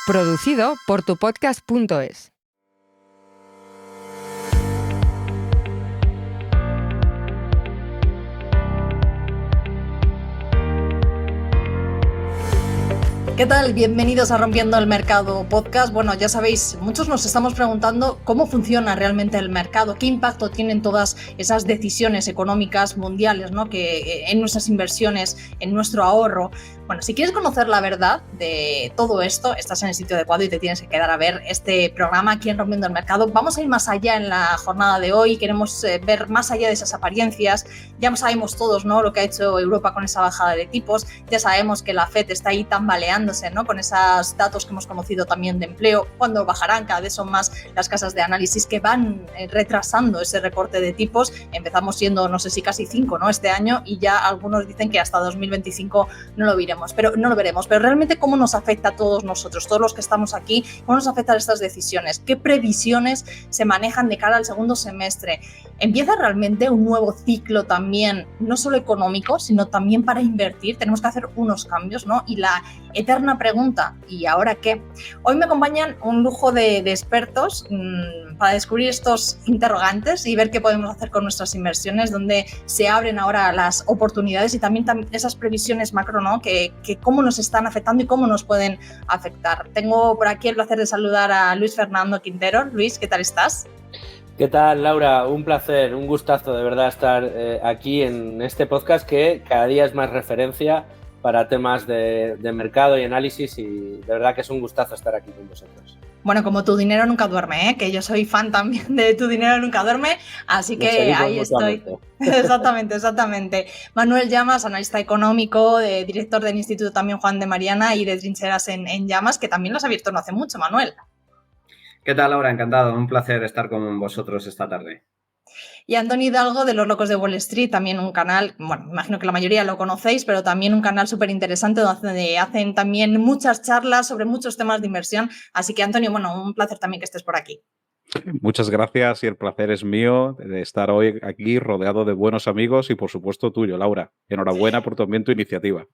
Producido por tupodcast.es. ¿Qué tal? Bienvenidos a Rompiendo el Mercado Podcast. Bueno, ya sabéis, muchos nos estamos preguntando cómo funciona realmente el mercado, qué impacto tienen todas esas decisiones económicas mundiales, ¿no? Que en nuestras inversiones, en nuestro ahorro. Bueno, si quieres conocer la verdad de todo esto, estás en el sitio adecuado y te tienes que quedar a ver este programa aquí en Rompiendo el Mercado. Vamos a ir más allá en la jornada de hoy, queremos ver más allá de esas apariencias. Ya sabemos todos, ¿no?, lo que ha hecho Europa con esa bajada de tipos, ya sabemos que la FED está ahí tambaleándose, ¿no?, con esos datos que hemos conocido también de empleo, cuando bajarán. Cada vez son más las casas de análisis que van retrasando ese recorte de tipos. Empezamos siendo, no sé si casi 5, ¿no?, este año, y ya algunos dicen que hasta 2025 no lo veremos, pero realmente cómo nos afecta a todos nosotros, todos los que estamos aquí, cómo nos afectan estas decisiones, qué previsiones se manejan de cara al segundo semestre. ¿Empieza realmente un nuevo ciclo también, no solo económico, sino también para invertir? Tenemos que hacer unos cambios, ¿no? Y la eterna pregunta, ¿y ahora qué? Hoy me acompañan un lujo de expertos para descubrir estos interrogantes y ver qué podemos hacer con nuestras inversiones, donde se abren ahora las oportunidades y también esas previsiones macro, ¿no?, que cómo nos están afectando y cómo nos pueden afectar. Tengo por aquí el placer de saludar a Luis Fernando Quintero. Luis, ¿qué tal estás? ¿Qué tal, Laura? Un placer, un gustazo de verdad estar aquí en este podcast que cada día es más referencia para temas de mercado y análisis, y de verdad que es un gustazo estar aquí con vosotros. Bueno, como Tu Dinero Nunca Duerme, que yo soy fan también de Tu Dinero Nunca Duerme, así que ahí estoy. Exactamente. Manuel Llamas, analista económico, director del Instituto también Juan de Mariana y de Trincheras en Llamas, que también lo has abierto no hace mucho, Manuel. ¿Qué tal, Laura? Encantado, un placer estar con vosotros esta tarde. Y Antonio Hidalgo, de Los Locos de Wall Street, también un canal, bueno, imagino que la mayoría lo conocéis, pero también un canal súper interesante donde hacen también muchas charlas sobre muchos temas de inversión. Así que, Antonio, bueno, un placer también que estés por aquí. Muchas gracias y el placer es mío de estar hoy aquí rodeado de buenos amigos y, por supuesto, tuyo, Laura. Enhorabuena por también tu iniciativa.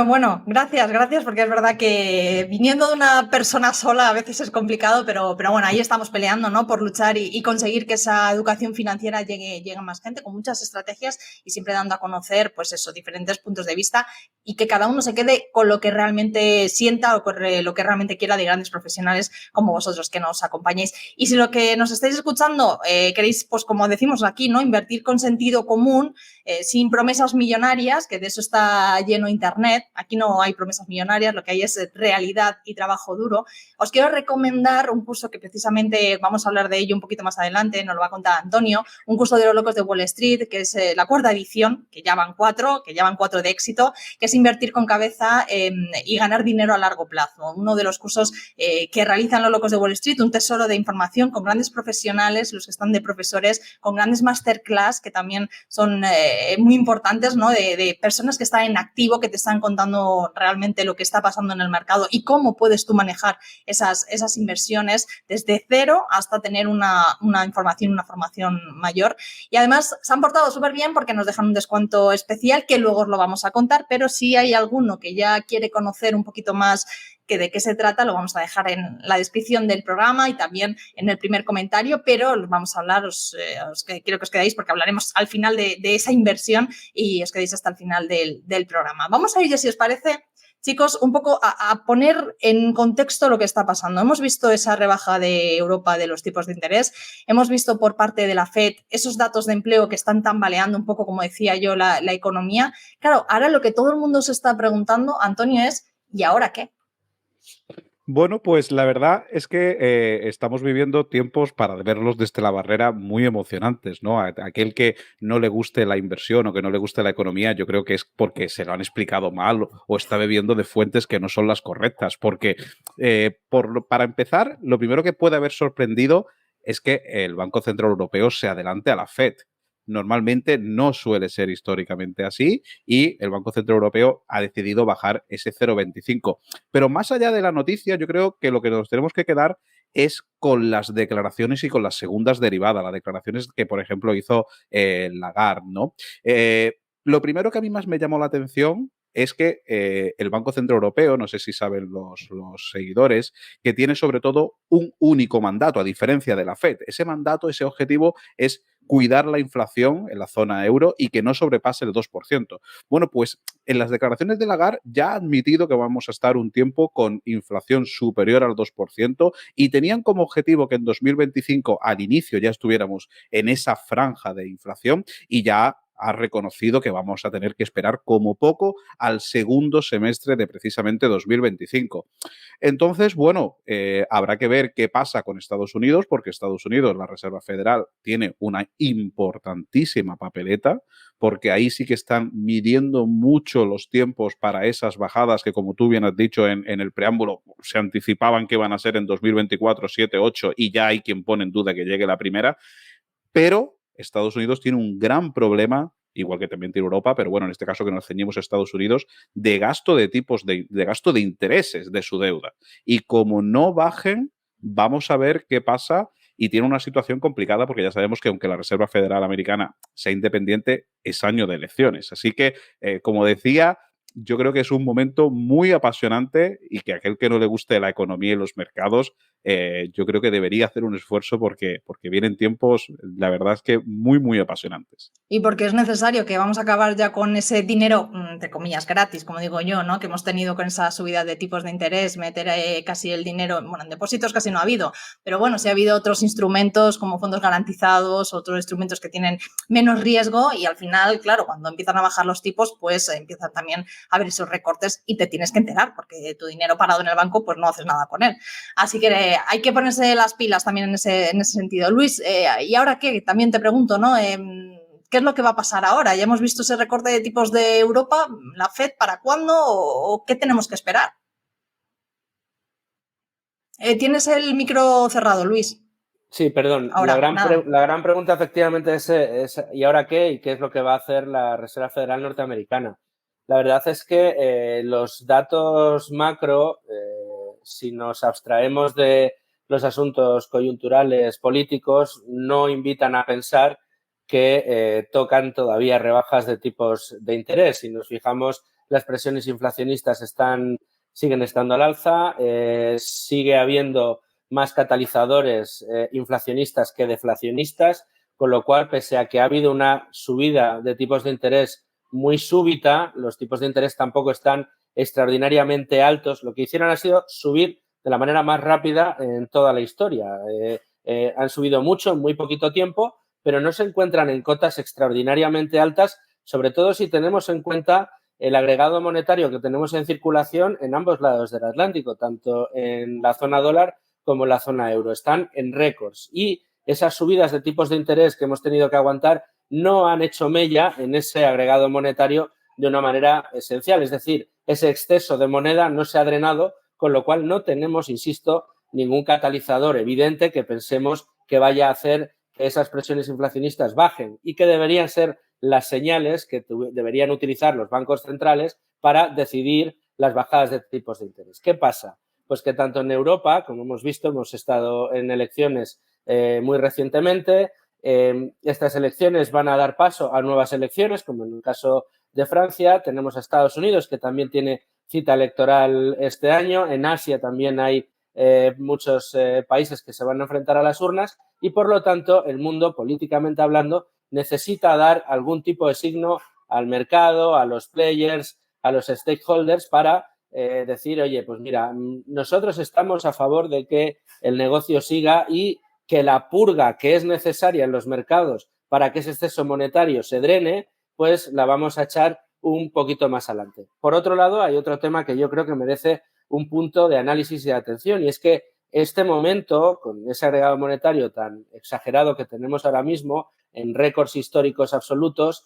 Bueno, gracias, porque es verdad que viniendo de una persona sola a veces es complicado, pero bueno, ahí estamos peleando, ¿no?, por luchar y conseguir que esa educación financiera llegue a más gente, con muchas estrategias y siempre dando a conocer, pues eso, diferentes puntos de vista, y que cada uno se quede con lo que realmente sienta o con lo que realmente quiera, de grandes profesionales como vosotros que nos acompañéis. Y si lo que nos estáis escuchando queréis, pues como decimos aquí, ¿no?, invertir con sentido común, sin promesas millonarias, que de eso está lleno Internet. Aquí no hay promesas millonarias, lo que hay es realidad y trabajo duro. Os quiero recomendar un curso que precisamente vamos a hablar de ello un poquito más adelante, nos lo va a contar Antonio, un curso de Los Locos de Wall Street, que es la 4ª edición, que ya van 4 de éxito, que es invertir con cabeza y ganar dinero a largo plazo. Uno de los cursos que realizan Los Locos de Wall Street, un tesoro de información con grandes profesionales, los que están de profesores, con grandes masterclass que también son muy importantes, ¿no?, de personas que están en activo, que te están contando realmente lo que está pasando en el mercado y cómo puedes tú manejar esas inversiones desde cero hasta tener una información, una formación mayor. Y además se han portado súper bien porque nos dejan un descuento especial que luego os lo vamos a contar, pero si hay alguno que ya quiere conocer un poquito más que de qué se trata, lo vamos a dejar en la descripción del programa y también en el primer comentario, pero vamos a hablar, quiero que os quedéis porque hablaremos al final de esa inversión y os quedéis hasta el final del programa. Vamos a ir, ya si os parece, chicos, un poco a poner en contexto lo que está pasando. Hemos visto esa rebaja de Europa de los tipos de interés, hemos visto por parte de la FED esos datos de empleo que están tambaleando un poco, como decía yo, la economía. Claro, ahora lo que todo el mundo se está preguntando, Antonio, es ¿y ahora qué? Bueno, pues la verdad es que estamos viviendo tiempos, para verlos desde la barrera, muy emocionantes, ¿no? Aquel que no le guste la inversión o que no le guste la economía, yo creo que es porque se lo han explicado mal o está bebiendo de fuentes que no son las correctas. Porque, para empezar, lo primero que puede haber sorprendido es que el Banco Central Europeo se adelante a la FED. Normalmente no suele ser históricamente así y el Banco Central Europeo ha decidido bajar ese 0,25. Pero más allá de la noticia, yo creo que lo que nos tenemos que quedar es con las declaraciones y con las segundas derivadas, las declaraciones que, por ejemplo, hizo Lagarde, ¿no? Lo primero que a mí más me llamó la atención es que el Banco Central Europeo, no sé si saben los seguidores, que tiene sobre todo un único mandato, a diferencia de la Fed. Ese mandato, ese objetivo es cuidar la inflación en la zona euro y que no sobrepase el 2%. Bueno, pues en las declaraciones de Lagarde ya ha admitido que vamos a estar un tiempo con inflación superior al 2% y tenían como objetivo que en 2025 al inicio ya estuviéramos en esa franja de inflación y ya ha reconocido que vamos a tener que esperar como poco al segundo semestre de precisamente 2025. Entonces, bueno, habrá que ver qué pasa con Estados Unidos, porque Estados Unidos, la Reserva Federal, tiene una importantísima papeleta, porque ahí sí que están midiendo mucho los tiempos para esas bajadas que, como tú bien has dicho en el preámbulo, se anticipaban que iban a ser en 2024, 7, 8, y ya hay quien pone en duda que llegue la primera. Pero Estados Unidos tiene un gran problema, igual que también tiene Europa, pero bueno, en este caso que nos ceñimos a Estados Unidos, de gasto de tipos de gasto de intereses de su deuda. Y como no bajen, vamos a ver qué pasa y tiene una situación complicada porque ya sabemos que aunque la Reserva Federal Americana sea independiente, es año de elecciones. Así que, como decía, yo creo que es un momento muy apasionante y que aquel que no le guste la economía y los mercados, yo creo que debería hacer un esfuerzo porque vienen tiempos, la verdad es que muy, muy apasionantes. Y porque es necesario que vamos a acabar ya con ese dinero, entre comillas, gratis, como digo yo, ¿no? Que hemos tenido con esa subida de tipos de interés, meter casi el dinero, bueno, en depósitos casi no ha habido, pero bueno, sí ha habido otros instrumentos como fondos garantizados, otros instrumentos que tienen menos riesgo y al final, claro, cuando empiezan a bajar los tipos, pues empiezan también a haber esos recortes y te tienes que enterar porque tu dinero parado en el banco, pues no haces nada con él. Así que hay que ponerse las pilas también en ese sentido. Luis, ¿y ahora qué? También te pregunto, ¿no? ¿Qué es lo que va a pasar ahora? Ya hemos visto ese recorte de tipos de Europa, la Fed, ¿para cuándo o qué tenemos que esperar? Tienes el micro cerrado, Luis. Sí, perdón. Ahora, la gran pregunta efectivamente es ¿y ahora qué? ¿Y qué es lo que va a hacer la Reserva Federal norteamericana? La verdad es que los datos macro, si nos abstraemos de los asuntos coyunturales políticos, no invitan a pensar que tocan todavía rebajas de tipos de interés. Si nos fijamos, las presiones inflacionistas siguen estando al alza, sigue habiendo más catalizadores inflacionistas que deflacionistas, con lo cual, pese a que ha habido una subida de tipos de interés muy súbita, los tipos de interés tampoco están extraordinariamente altos. Lo que hicieron ha sido subir de la manera más rápida en toda la historia. Han subido mucho en muy poquito tiempo, pero no se encuentran en cotas extraordinariamente altas, sobre todo si tenemos en cuenta el agregado monetario que tenemos en circulación en ambos lados del Atlántico, tanto en la zona dólar como en la zona euro. Están en récords y esas subidas de tipos de interés que hemos tenido que aguantar no han hecho mella en ese agregado monetario de una manera esencial. Es decir, ese exceso de moneda no se ha drenado, con lo cual no tenemos, insisto, ningún catalizador evidente que pensemos que vaya a hacer que esas presiones inflacionistas bajen y que deberían ser las señales que deberían utilizar los bancos centrales para decidir las bajadas de tipos de interés. ¿Qué pasa? Pues que tanto en Europa, como hemos visto, hemos estado en elecciones muy recientemente. Estas elecciones van a dar paso a nuevas elecciones, como en el caso de Francia. Tenemos a Estados Unidos, que también tiene cita electoral este año. En Asia también hay muchos países que se van a enfrentar a las urnas y, por lo tanto, el mundo, políticamente hablando, necesita dar algún tipo de signo al mercado, a los players, a los stakeholders para decir, oye, pues mira, nosotros estamos a favor de que el negocio siga y que la purga que es necesaria en los mercados para que ese exceso monetario se drene, pues la vamos a echar un poquito más adelante. Por otro lado, hay otro tema que yo creo que merece un punto de análisis y de atención, y es que este momento, con ese agregado monetario tan exagerado que tenemos ahora mismo, en récords históricos absolutos,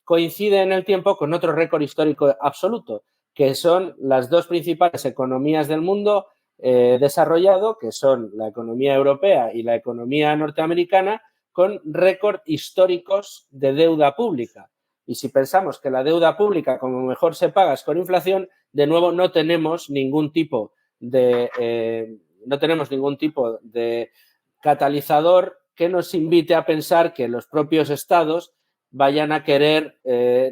coincide en el tiempo con otro récord histórico absoluto, que son las dos principales economías del mundo desarrollado, que son la economía europea y la economía norteamericana, con récord históricos de deuda pública. Y si pensamos que la deuda pública, como mejor se paga, es con inflación, de nuevo no tenemos ningún tipo de catalizador que nos invite a pensar que los propios estados vayan a querer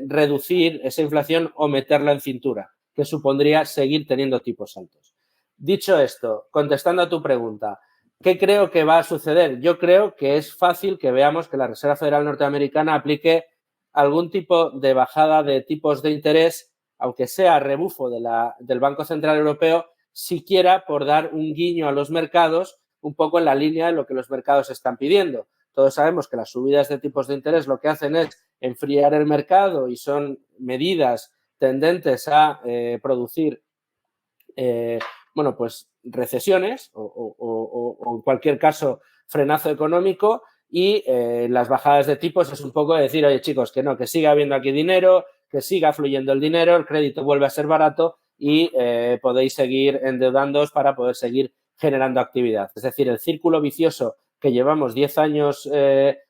reducir esa inflación o meterla en cintura, que supondría seguir teniendo tipos altos. Dicho esto, contestando a tu pregunta, ¿qué creo que va a suceder? Yo creo que es fácil que veamos que la Reserva Federal norteamericana aplique algún tipo de bajada de tipos de interés, aunque sea a rebufo del Banco Central Europeo, siquiera por dar un guiño a los mercados, un poco en la línea de lo que los mercados están pidiendo. Todos sabemos que las subidas de tipos de interés lo que hacen es enfriar el mercado y son medidas tendentes a producir pues recesiones o en cualquier caso frenazo económico, y las bajadas de tipos es un poco decir, oye chicos, que no, que siga habiendo aquí dinero, que siga fluyendo el dinero, el crédito vuelve a ser barato y podéis seguir endeudándoos para poder seguir generando actividad. Es decir, el círculo vicioso que llevamos 10 años,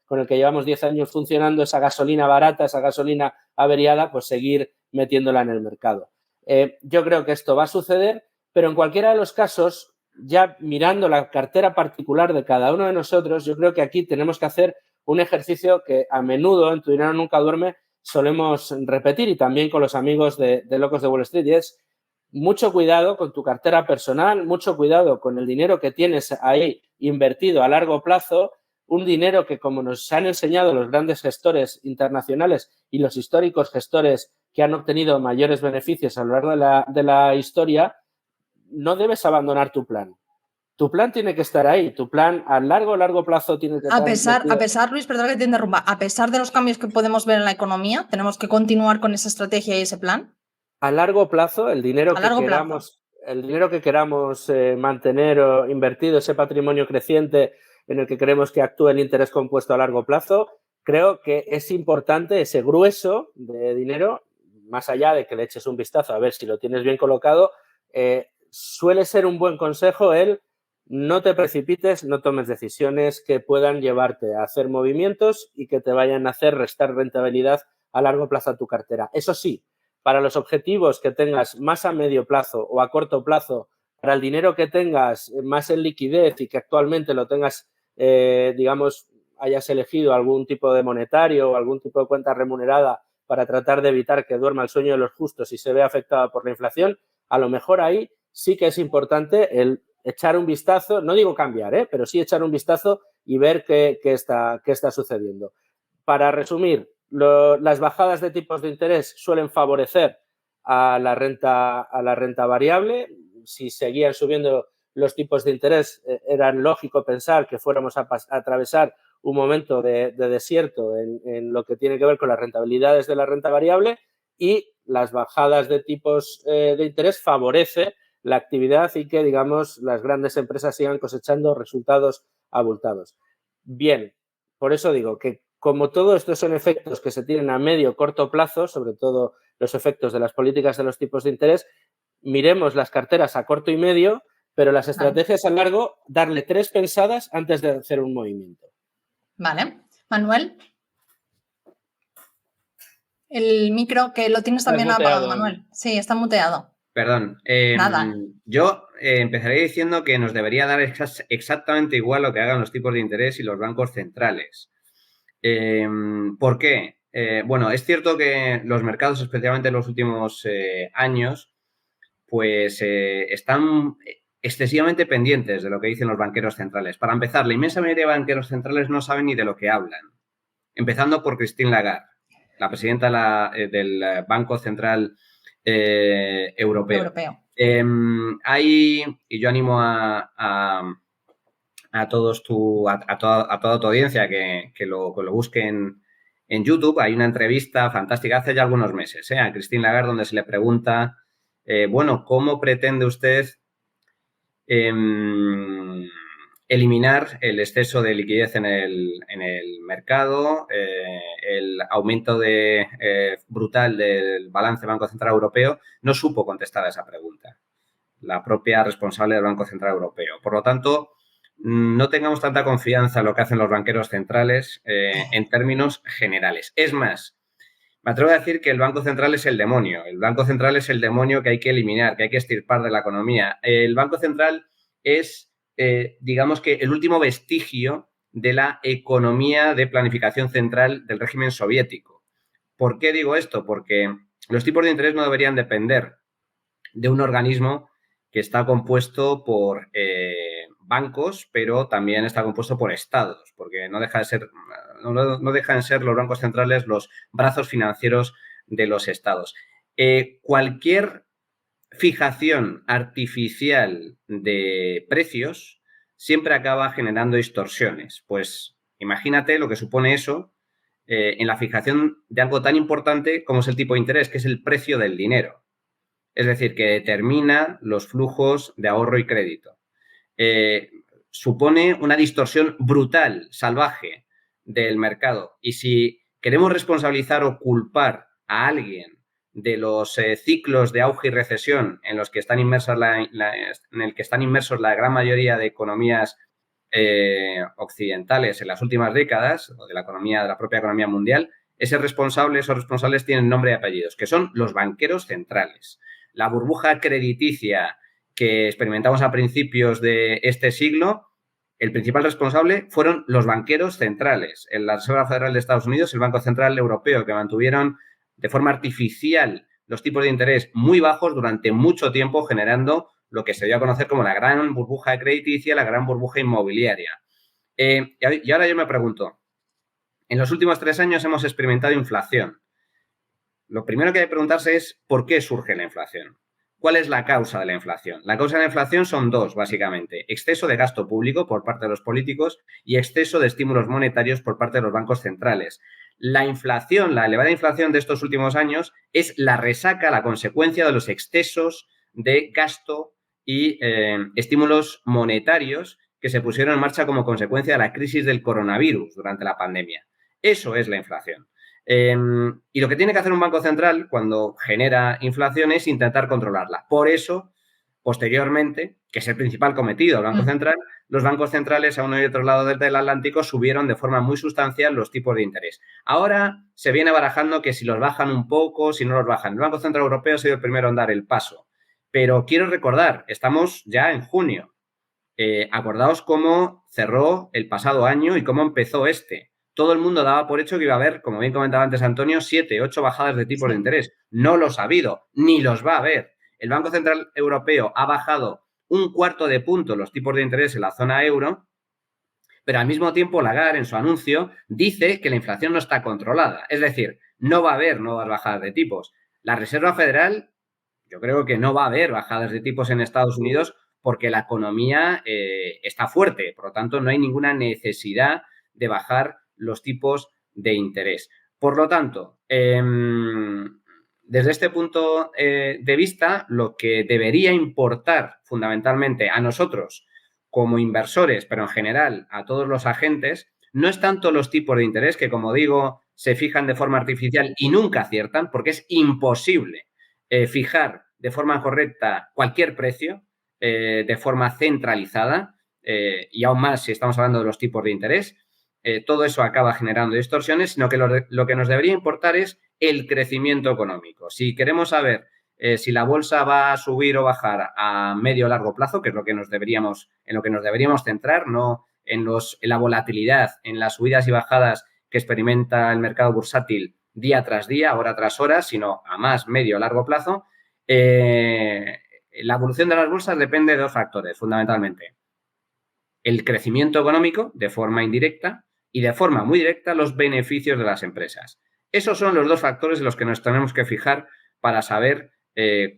con el que llevamos 10 años funcionando, esa gasolina barata, esa gasolina averiada, pues seguir metiéndola en el mercado. Yo creo que esto va a suceder, pero en cualquiera de los casos, ya mirando la cartera particular de cada uno de nosotros, yo creo que aquí tenemos que hacer un ejercicio que a menudo en Tu Dinero Nunca Duerme solemos repetir, y también con los amigos de Locos de Wall Street, y es mucho cuidado con tu cartera personal, mucho cuidado con el dinero que tienes ahí invertido a largo plazo, un dinero que, como nos han enseñado los grandes gestores internacionales y los históricos gestores que han obtenido mayores beneficios a lo largo de la historia, no debes abandonar tu plan. Tu plan tiene que estar ahí, tu plan a largo plazo tiene que estar... A pesar, Luis, perdón que te interrumpa, a pesar de los cambios que podemos ver en la economía, ¿tenemos que continuar con esa estrategia y ese plan? A largo plazo, el dinero que queramos mantener o invertido, ese patrimonio creciente en el que queremos que actúe el interés compuesto a largo plazo, creo que es importante ese grueso de dinero, más allá de que le eches un vistazo a ver si lo tienes bien colocado, suele ser un buen consejo el no te precipites, no tomes decisiones que puedan llevarte a hacer movimientos y que te vayan a hacer restar rentabilidad a largo plazo a tu cartera. Eso sí, para los objetivos que tengas más a medio plazo o a corto plazo, para el dinero que tengas más en liquidez y que actualmente lo tengas, hayas elegido algún tipo de monetario o algún tipo de cuenta remunerada para tratar de evitar que duerma el sueño de los justos y se vea afectada por la inflación, a lo mejor ahí sí que es importante el echar un vistazo, no digo cambiar, pero sí echar un vistazo y ver qué está sucediendo. Para resumir, las bajadas de tipos de interés suelen favorecer a la renta variable. Si seguían subiendo los tipos de interés, era lógico pensar que fuéramos a atravesar un momento de desierto en lo que tiene que ver con las rentabilidades de la renta variable, y las bajadas de tipos de interés favorece la actividad y que, digamos, las grandes empresas sigan cosechando resultados abultados. Bien, por eso digo que como todo estos son efectos que se tienen a medio corto plazo, sobre todo los efectos de las políticas de los tipos de interés, miremos las carteras a corto y medio, pero las estrategias a largo, darle 3 pensadas antes de hacer un movimiento. Vale. Manuel. El micro, que lo tienes también apagado, Manuel. Sí, está muteado. Perdón. Nada. Yo empezaré diciendo que nos debería dar exactamente igual lo que hagan los tipos de interés y los bancos centrales. ¿Por qué? Bueno, es cierto que los mercados, especialmente en los últimos años, pues están excesivamente pendientes de lo que dicen los banqueros centrales. Para empezar, la inmensa mayoría de banqueros centrales no saben ni de lo que hablan. Empezando por Christine Lagarde, la presidenta del Banco Central Europeo. Y yo animo a toda tu audiencia que lo busquen en YouTube. Hay una entrevista fantástica hace ya algunos meses a Christine Lagarde, donde se le pregunta, ¿cómo pretende usted eliminar el exceso de liquidez en el mercado, el aumento brutal del balance del Banco Central Europeo? No supo contestar a esa pregunta la propia responsable del Banco Central Europeo. Por lo tanto, no tengamos tanta confianza en lo que hacen los banqueros centrales en términos generales. Es más, me atrevo a decir que el Banco Central es el demonio. El Banco Central es el demonio que hay que eliminar, que hay que extirpar de la economía. El Banco Central es, digamos que, el último vestigio de la economía de planificación central del régimen soviético. ¿Por qué digo esto? Porque los tipos de interés no deberían depender de un organismo que está compuesto por bancos, pero también está compuesto por estados, porque no dejan de ser los bancos centrales los brazos financieros de los estados. Cualquier fijación artificial de precios siempre acaba generando distorsiones. Pues imagínate lo que supone eso en la fijación de algo tan importante como es el tipo de interés, que es el precio del dinero. Es decir, que determina los flujos de ahorro y crédito. Supone una distorsión brutal, salvaje del mercado. Y si queremos responsabilizar o culpar a alguien de los ciclos de auge y recesión en los que están inmersos en el que están inmersos la gran mayoría de economías occidentales en las últimas décadas, o de la propia economía mundial, esos responsables tienen nombre y apellidos, que son los banqueros centrales. La burbuja crediticia que experimentamos a principios de este siglo, el principal responsable fueron los banqueros centrales. En la Reserva Federal de Estados Unidos, el Banco Central Europeo, que mantuvieron de forma artificial los tipos de interés muy bajos durante mucho tiempo, generando lo que se dio a conocer como la gran burbuja crediticia, la gran burbuja inmobiliaria. Y ahora yo me pregunto, en los últimos 3 años hemos experimentado inflación. Lo primero que hay que preguntarse es ¿por qué surge la inflación? ¿Cuál es la causa de la inflación? La causa de la inflación son 2, básicamente. Exceso de gasto público por parte de los políticos y exceso de estímulos monetarios por parte de los bancos centrales. La inflación, la elevada inflación de estos últimos años es la resaca, la consecuencia de los excesos de gasto y estímulos monetarios que se pusieron en marcha como consecuencia de la crisis del coronavirus durante la pandemia. Eso es la inflación. Y lo que tiene que hacer un banco central cuando genera inflación es intentar controlarla. Por eso, posteriormente, que es el principal cometido del Banco Central, los bancos centrales a uno y otro lado del Atlántico subieron de forma muy sustancial los tipos de interés. Ahora se viene barajando que si los bajan un poco, si no los bajan. El Banco Central Europeo ha sido el primero en dar el paso. Pero quiero recordar, estamos ya en junio. Acordaos cómo cerró el pasado año y cómo empezó este. Todo el mundo daba por hecho que iba a haber, como bien comentaba antes Antonio, 7, 8 bajadas de tipos de interés. No los ha habido, ni los va a haber. El Banco Central Europeo ha bajado 1/4 de punto los tipos de interés en la zona euro, pero al mismo tiempo Lagarde, en su anuncio, dice que la inflación no está controlada. Es decir, no va a haber nuevas bajadas de tipos. La Reserva Federal, yo creo que no va a haber bajadas de tipos en Estados Unidos porque la economía está fuerte. Por lo tanto, no hay ninguna necesidad de bajar los tipos de interés. Por lo tanto, desde este punto de vista, lo que debería importar fundamentalmente a nosotros como inversores, pero en general a todos los agentes, no es tanto los tipos de interés que, como digo, se fijan de forma artificial y nunca aciertan, porque es imposible fijar de forma correcta cualquier precio de forma centralizada, y aún más si estamos hablando de los tipos de interés. Todo eso acaba generando distorsiones, sino que lo que nos debería importar es el crecimiento económico. Si queremos saber si la bolsa va a subir o bajar a medio o largo plazo, que es en lo que nos deberíamos centrar, no en la volatilidad, en las subidas y bajadas que experimenta el mercado bursátil día tras día, hora tras hora, sino a más medio o largo plazo, la evolución de las bolsas depende de 2 factores, fundamentalmente. El crecimiento económico, de forma indirecta, y de forma muy directa los beneficios de las empresas. Esos son los 2 factores en los que nos tenemos que fijar para saber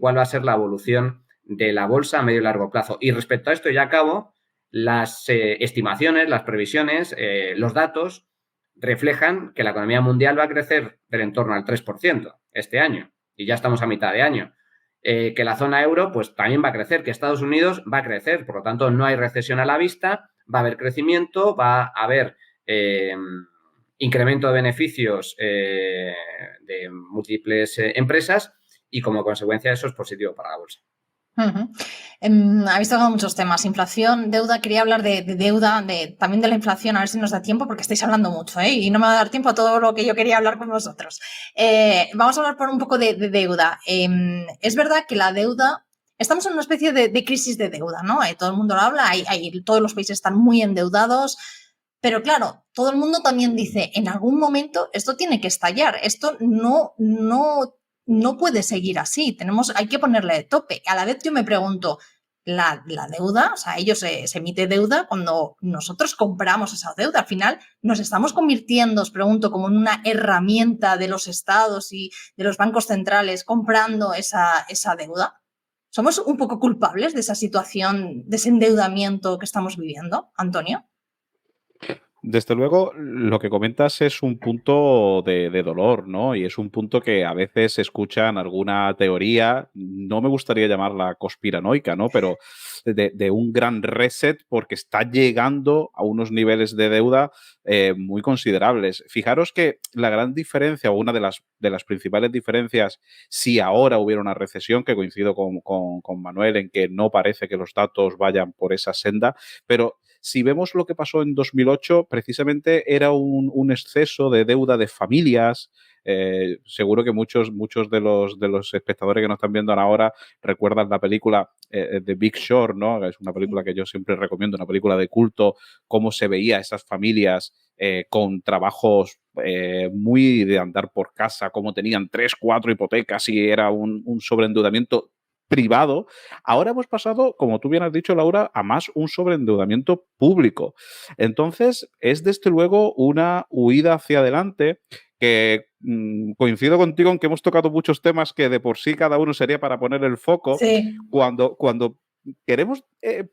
cuál va a ser la evolución de la bolsa a medio y largo plazo. Y respecto a esto, ya acabo, las estimaciones, las previsiones, los datos reflejan que la economía mundial va a crecer del entorno al 3% este año, y ya estamos a mitad de año. Que la zona euro pues también va a crecer, que Estados Unidos va a crecer, por lo tanto no hay recesión a la vista, va a haber crecimiento, va a haber incremento de beneficios de múltiples empresas y como consecuencia eso es positivo para la bolsa. Habéis tocado muchos temas, inflación, deuda, quería hablar de deuda, también de la inflación, a ver si nos da tiempo porque estáis hablando mucho y no me va a dar tiempo a todo lo que yo quería hablar con vosotros. Vamos a hablar por un poco de deuda. Es verdad que la deuda, estamos en una especie de crisis de deuda, ¿no? Todo el mundo lo habla, todos los países están muy endeudados. Pero claro, todo el mundo también dice, en algún momento esto tiene que estallar, esto no puede seguir así, hay que ponerle tope. A la vez yo me pregunto, la deuda, o sea, se emite deuda cuando nosotros compramos esa deuda. Al final nos estamos convirtiendo, os pregunto, como en una herramienta de los estados y de los bancos centrales comprando esa deuda. ¿Somos un poco culpables de esa situación, de ese endeudamiento que estamos viviendo, Antonio? Desde luego, lo que comentas es un punto de dolor, ¿no? Y es un punto que a veces se escucha en alguna teoría, no me gustaría llamarla conspiranoica, ¿no? Pero de un gran reset porque está llegando a unos niveles de deuda muy considerables. Fijaros que la gran diferencia, o una de las principales diferencias, si ahora hubiera una recesión, que coincido con Manuel en que no parece que los datos vayan por esa senda, pero si vemos lo que pasó en 2008, precisamente era un exceso de deuda de familias. Seguro que muchos de los espectadores que nos están viendo ahora recuerdan la película The Big Short, ¿no? Es una película que yo siempre recomiendo, una película de culto, cómo se veía esas familias con trabajos muy de andar por casa, cómo tenían 3, 4 hipotecas y era un sobreendeudamiento privado. Ahora hemos pasado, como tú bien has dicho, Laura, a más un sobreendeudamiento público. Entonces, es desde luego una huida hacia adelante que coincido contigo en que hemos tocado muchos temas que de por sí cada uno sería para poner el foco. Sí. Cuando queremos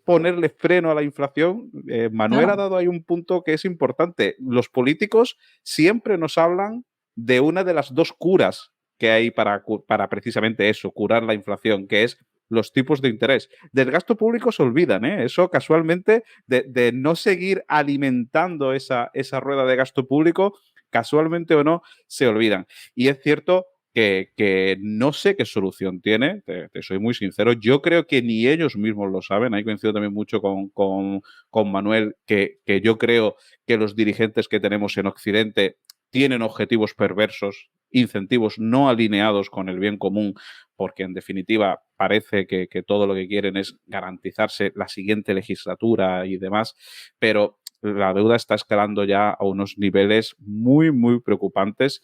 ponerle freno a la inflación, Manuel ha dado ahí un punto que es importante. Los políticos siempre nos hablan de una de las dos curas que hay para precisamente eso, curar la inflación, que es los tipos de interés. Del gasto público se olvidan, ¿eh? Eso casualmente, de no seguir alimentando esa rueda de gasto público, casualmente o no, se olvidan. Y es cierto que no sé qué solución tiene, te soy muy sincero, yo creo que ni ellos mismos lo saben, ahí coincido también mucho con Manuel, que yo creo que los dirigentes que tenemos en Occidente tienen objetivos perversos, incentivos no alineados con el bien común, porque en definitiva parece que todo lo que quieren es garantizarse la siguiente legislatura y demás, pero la deuda está escalando ya a unos niveles muy, muy preocupantes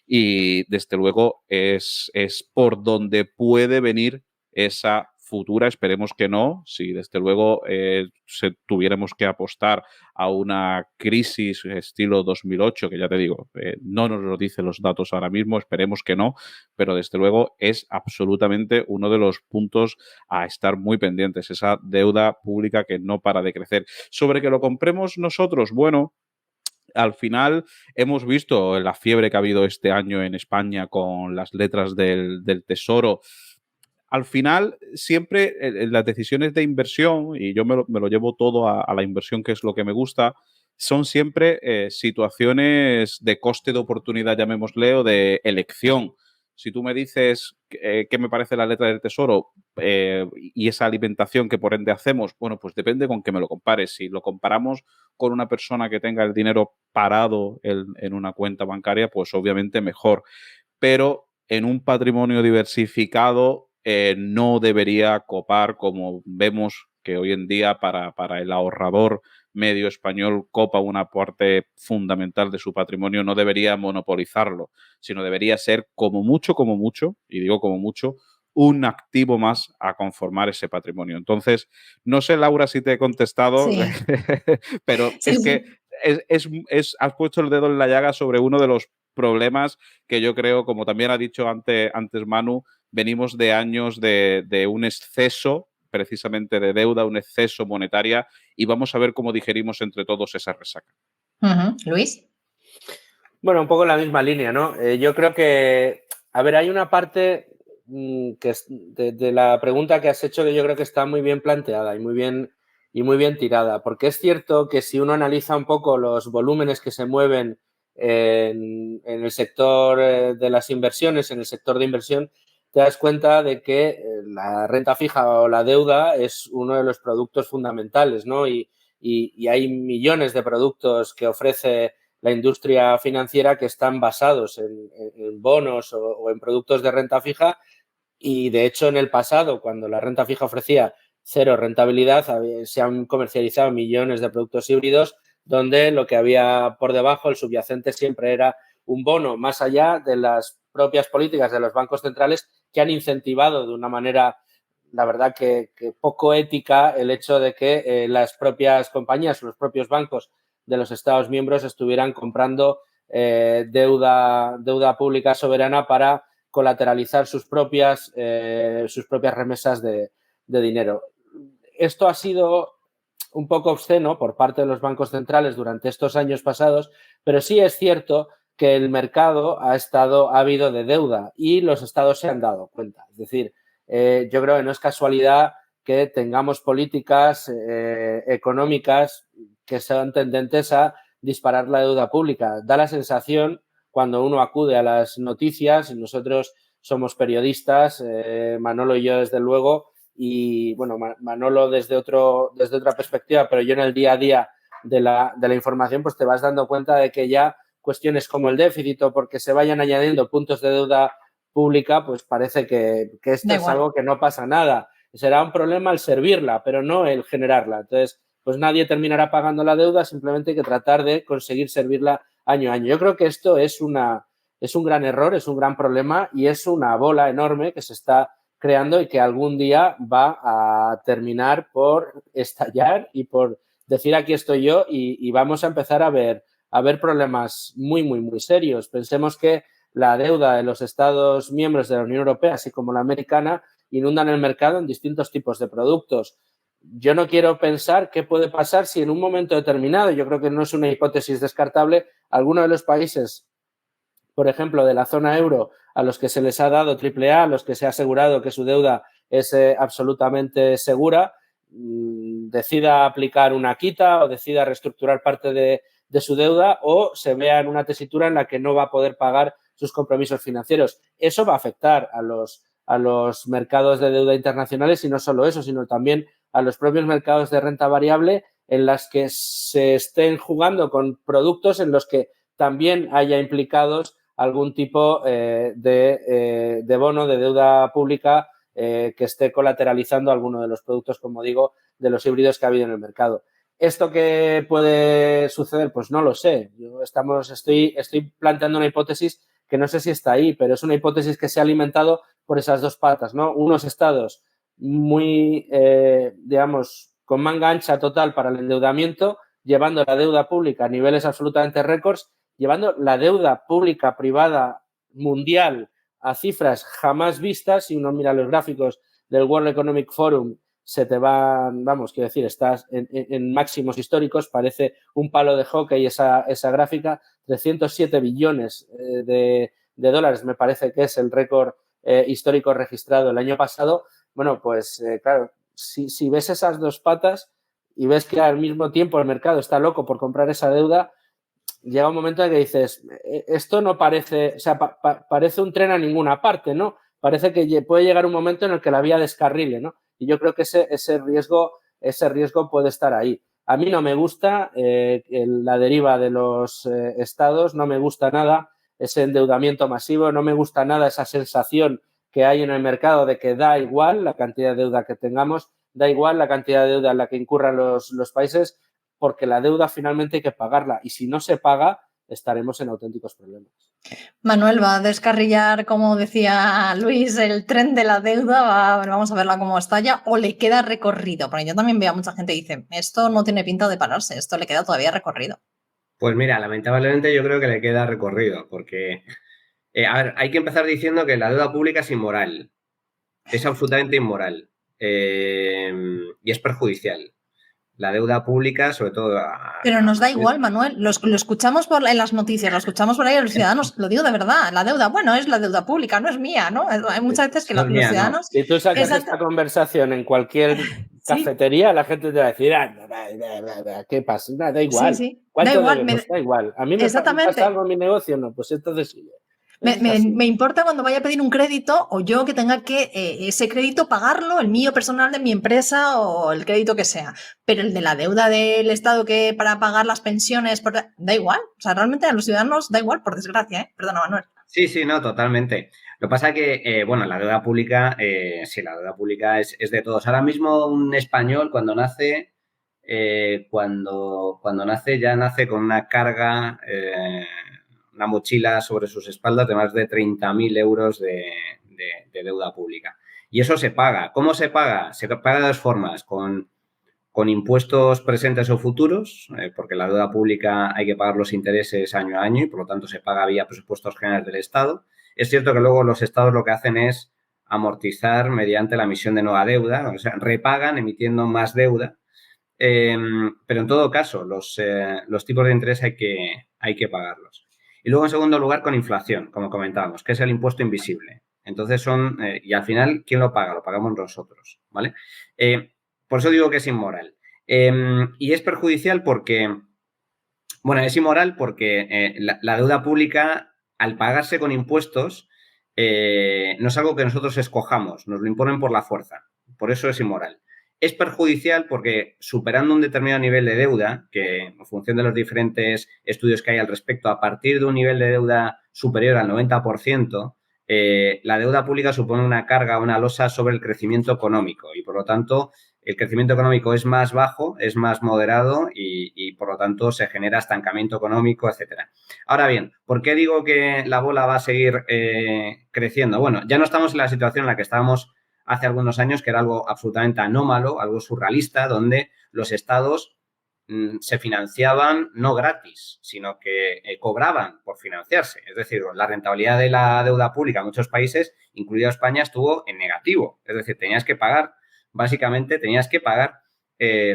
y desde luego es por donde puede venir esa futura, esperemos que no, si desde luego tuviéramos que apostar a una crisis estilo 2008, que ya te digo, no nos lo dicen los datos ahora mismo, esperemos que no, pero desde luego es absolutamente uno de los puntos a estar muy pendientes, esa deuda pública que no para de crecer. Sobre que lo compremos nosotros, bueno, al final hemos visto la fiebre que ha habido este año en España con las letras del Tesoro. Al final, siempre las decisiones de inversión, y yo me lo llevo todo a la inversión, que es lo que me gusta, son siempre situaciones de coste de oportunidad, llamémosle, o de elección. Si tú me dices qué me parece la letra del Tesoro y esa alimentación que por ende hacemos, bueno, pues depende con qué me lo compares. Si lo comparamos con una persona que tenga el dinero parado en una cuenta bancaria, pues obviamente mejor. Pero en un patrimonio diversificado no debería copar, como vemos que hoy en día para el ahorrador medio español copa una parte fundamental de su patrimonio, no debería monopolizarlo, sino debería ser como mucho, y digo como mucho, un activo más a conformar ese patrimonio. Entonces, no sé, Laura, si te he contestado, sí. Pero sí, es que has puesto el dedo en la llaga sobre uno de los problemas que yo creo, como también ha dicho antes Manu, venimos de años de un exceso precisamente de deuda, un exceso monetaria, y vamos a ver cómo digerimos entre todos esa resaca. Luis. Bueno, un poco en la misma línea, ¿no? Yo creo que, a ver, hay una parte que de la pregunta que has hecho que yo creo que está muy bien planteada y muy bien tirada, porque es cierto que si uno analiza un poco los volúmenes que se mueven en el sector de las inversiones, en el sector de inversión, te das cuenta de que la renta fija o la deuda es uno de los productos fundamentales, ¿no? Y hay millones de productos que ofrece la industria financiera que están basados en bonos o en productos de renta fija y, de hecho, en el pasado, cuando la renta fija ofrecía cero rentabilidad, se han comercializado millones de productos híbridos donde lo que había por debajo, el subyacente, siempre era un bono, más allá de las propias políticas de los bancos centrales que han incentivado de una manera, la verdad, que poco ética el hecho de que las propias compañías, los propios bancos de los Estados miembros estuvieran comprando deuda pública soberana para colateralizar sus propias remesas de dinero. Esto ha sido un poco obsceno por parte de los bancos centrales durante estos años pasados, pero sí es cierto que el mercado ha habido de deuda y los estados se han dado cuenta. Es decir, yo creo que no es casualidad que tengamos políticas económicas que sean tendentes a disparar la deuda pública. Da la sensación, cuando uno acude a las noticias, y nosotros somos periodistas, Manolo y yo desde luego, y bueno, Manolo desde otra perspectiva, pero yo en el día a día de la información, pues te vas dando cuenta de que ya cuestiones como el déficit o porque se vayan añadiendo puntos de deuda pública, pues parece que esto es algo que no pasa nada. Será un problema el servirla, pero no el generarla. Entonces, pues nadie terminará pagando la deuda, simplemente hay que tratar de conseguir servirla año a año. Yo creo que esto es un gran error, es un gran problema y es una bola enorme que se está creando y que algún día va a terminar por estallar y por decir aquí estoy yo y vamos a empezar a ver problemas muy, muy, muy serios. Pensemos que la deuda de los Estados miembros de la Unión Europea, así como la americana, inundan el mercado en distintos tipos de productos. Yo no quiero pensar qué puede pasar si en un momento determinado, yo creo que no es una hipótesis descartable, alguno de los países, por ejemplo, de la zona euro, a los que se les ha dado AAA, a los que se ha asegurado que su deuda es absolutamente segura, decida aplicar una quita o decida reestructurar parte de su deuda o se vea en una tesitura en la que no va a poder pagar sus compromisos financieros. Eso va a afectar a los mercados de deuda internacionales y no solo eso, sino también a los propios mercados de renta variable en las que se estén jugando con productos en los que también haya implicados algún tipo de bono de deuda pública que esté colateralizando alguno de los productos, como digo, de los híbridos que ha habido en el mercado. ¿Esto qué puede suceder? Pues no lo sé. Yo estoy planteando una hipótesis que no sé si está ahí, pero es una hipótesis que se ha alimentado por esas dos patas, ¿no? Unos estados muy, digamos, con manga ancha total para el endeudamiento, llevando la deuda pública a niveles absolutamente récords, llevando la deuda pública privada mundial a cifras jamás vistas. Si uno mira los gráficos del World Economic Forum, se te van, vamos, quiero decir, estás en máximos históricos, parece un palo de hockey esa gráfica, 307 billones de dólares me parece que es el récord histórico registrado el año pasado. Bueno, pues claro, si ves esas dos patas y ves que al mismo tiempo el mercado está loco por comprar esa deuda, llega un momento en que dices, esto no parece, o sea, parece un tren a ninguna parte, ¿no? Parece que puede llegar un momento en el que la vía descarrile, ¿no? Y yo creo que ese riesgo puede estar ahí. A mí no me gusta la deriva de los estados, no me gusta nada ese endeudamiento masivo, no me gusta nada esa sensación que hay en el mercado de que da igual la cantidad de deuda que tengamos, da igual la cantidad de deuda en la que incurran los países, porque la deuda finalmente hay que pagarla y si no se paga estaremos en auténticos problemas. Manuel, va a descarrillar, como decía Luis, el tren de la deuda, vamos a verla cómo estalla, o le queda recorrido, porque yo también veo a mucha gente que dice, esto no tiene pinta de pararse, esto le queda todavía recorrido. Pues mira, lamentablemente yo creo que le queda recorrido, porque, a ver, hay que empezar diciendo que la deuda pública es inmoral, es absolutamente inmoral y es perjudicial. La deuda pública, sobre todo... Pero nos da igual, Manuel. Lo escuchamos en las noticias, lo escuchamos por ahí a los ciudadanos. Lo digo de verdad. La deuda, bueno, es la deuda pública, no es mía, ¿no? Hay muchas veces que los ciudadanos... Si tú sacas esta conversación en cualquier cafetería, la gente te va a decir, ¿qué pasa? Da igual. Sí. ¿Cuánto da igual, debemos? Da igual. A mí me pasa algo en mi negocio, no, pues entonces... Me importa cuando vaya a pedir un crédito o yo que tenga que ese crédito pagarlo, el mío personal de mi empresa o el crédito que sea. Pero el de la deuda del Estado que para pagar las pensiones, da igual. O sea, realmente a los ciudadanos da igual, por desgracia, ¿eh? Perdona, Manuel. Sí, no, totalmente. Lo que pasa es que, bueno, la deuda pública, sí, la deuda pública es de todos. Ahora mismo un español cuando nace cuando nace, ya nace con una carga, una mochila sobre sus espaldas de más de 30.000 euros de deuda pública. Y eso se paga. ¿Cómo se paga? Se paga de dos formas, con impuestos presentes o futuros, porque la deuda pública hay que pagar los intereses año a año y, por lo tanto, se paga vía presupuestos generales del Estado. Es cierto que luego los estados lo que hacen es amortizar mediante la emisión de nueva deuda, o sea, repagan emitiendo más deuda. Pero en todo caso, los tipos de interés hay que pagarlos. Y luego, en segundo lugar, con inflación, como comentábamos, que es el impuesto invisible. Entonces y al final, ¿quién lo paga? Lo pagamos nosotros, ¿vale? Por eso digo que es inmoral. Y es perjudicial porque, bueno, es inmoral porque la deuda pública, al pagarse con impuestos, no es algo que nosotros escojamos, nos lo imponen por la fuerza. Por eso es inmoral. Es perjudicial porque superando un determinado nivel de deuda, que en función de los diferentes estudios que hay al respecto, a partir de un nivel de deuda superior al 90%, la deuda pública supone una carga, una losa sobre el crecimiento económico y, por lo tanto, el crecimiento económico es más bajo, es más moderado y, por lo tanto, se genera estancamiento económico, etcétera. Ahora bien, ¿por qué digo que la bola va a seguir creciendo? Bueno, ya no estamos en la situación en la que estábamos hace algunos años, que era algo absolutamente anómalo, algo surrealista, donde los estados se financiaban no gratis, sino que cobraban por financiarse. Es decir, la rentabilidad de la deuda pública en muchos países, incluido España, estuvo en negativo. Es decir, tenías que pagar, básicamente tenías que pagar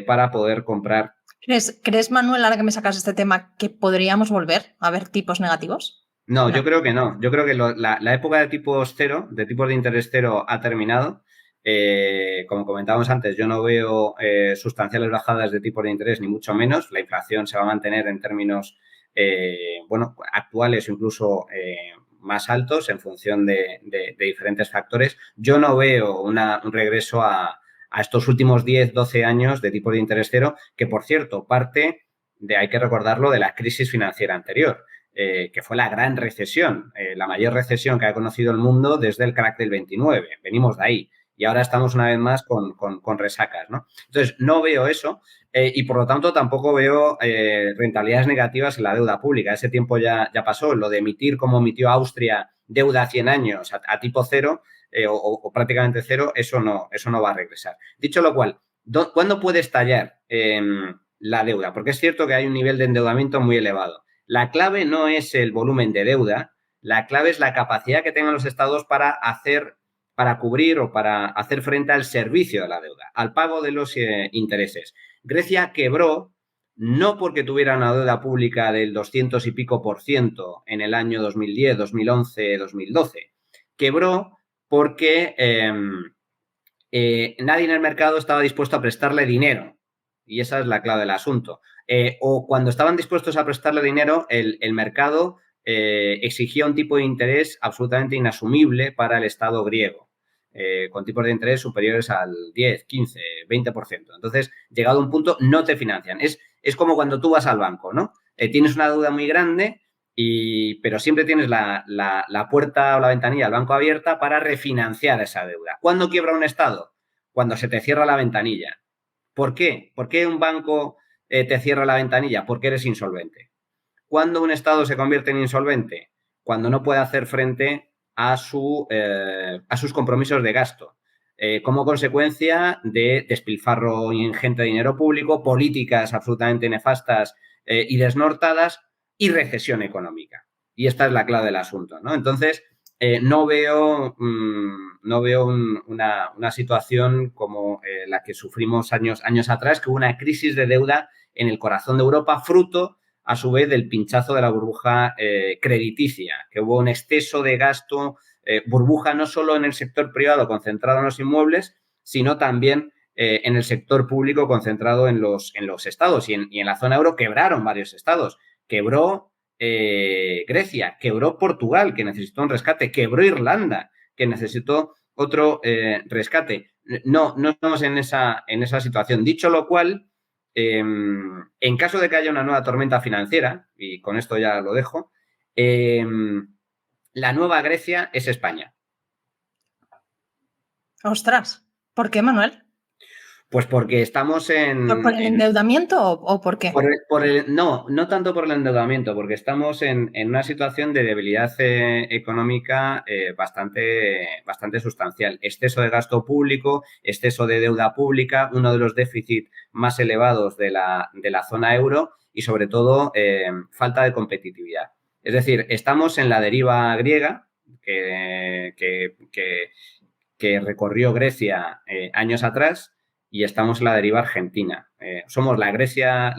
para poder comprar. ¿Crees, Manuel, ahora que me sacas este tema, que podríamos volver a ver tipos negativos? No, yo creo que no. Yo creo que la época de tipos cero, de tipos de interés cero, ha terminado. Como comentábamos antes, yo no veo sustanciales bajadas de tipos de interés, ni mucho menos. La inflación se va a mantener en términos actuales o incluso más altos en función de diferentes factores. Yo no veo un regreso a estos últimos 10, 12 años de tipos de interés cero, que, por cierto, parte hay que recordarlo, de la crisis financiera anterior. Que fue la gran recesión, la mayor recesión que ha conocido el mundo desde el crack del 29. Venimos de ahí y ahora estamos una vez más con resacas, ¿no? Entonces, no veo eso y, por lo tanto, tampoco veo rentabilidades negativas en la deuda pública. Ese tiempo ya pasó. Lo de emitir, como emitió Austria, deuda a 100 años a tipo cero o prácticamente cero, eso no va a regresar. Dicho lo cual, ¿cuándo puede estallar la deuda? Porque es cierto que hay un nivel de endeudamiento muy elevado. La clave no es el volumen de deuda, la clave es la capacidad que tengan los estados para cubrir o para hacer frente al servicio de la deuda, al pago de los intereses. Grecia quebró no porque tuviera una deuda pública del 200 y pico % en el año 2010, 2011, 2012. Quebró porque nadie en el mercado estaba dispuesto a prestarle dinero. Y esa es la clave del asunto. O cuando estaban dispuestos a prestarle dinero, el mercado exigía un tipo de interés absolutamente inasumible para el Estado griego, con tipos de interés superiores al 10, 15, 20%. Entonces, llegado a un punto, no te financian. Es como cuando tú vas al banco, ¿no? Tienes una deuda muy grande, pero siempre tienes la puerta o la ventanilla del banco abierta para refinanciar esa deuda. ¿Cuándo quiebra un Estado? Cuando se te cierra la ventanilla. ¿Por qué? ¿Por qué un banco te cierra la ventanilla? Porque eres insolvente. ¿Cuándo un Estado se convierte en insolvente? Cuando no puede hacer frente a sus compromisos de gasto, como consecuencia de despilfarro ingente de dinero público, políticas absolutamente nefastas y desnortadas y recesión económica. Y esta es la clave del asunto, ¿no? Entonces, no veo una situación como la que sufrimos años atrás, que hubo una crisis de deuda en el corazón de Europa, fruto, a su vez, del pinchazo de la burbuja crediticia, que hubo un exceso de gasto, burbuja no solo en el sector privado concentrado en los inmuebles, sino también en el sector público concentrado en los estados. Y en la zona euro quebraron varios estados. Quebró Grecia, quebró Portugal, que necesitó un rescate, quebró Irlanda, que necesitó otro rescate. No estamos en esa situación. Dicho lo cual, en caso de que haya una nueva tormenta financiera, y con esto ya lo dejo, la nueva Grecia es España. Ostras, ¿por qué, Manuel? Pues porque estamos ¿Por el endeudamiento o por qué? No tanto por el endeudamiento, porque estamos en una situación de debilidad económica bastante sustancial. Exceso de gasto público, exceso de deuda pública, uno de los déficits más elevados de la zona euro y, sobre todo, falta de competitividad. Es decir, estamos en la deriva griega que recorrió Grecia años atrás, y estamos en la deriva argentina. Somos la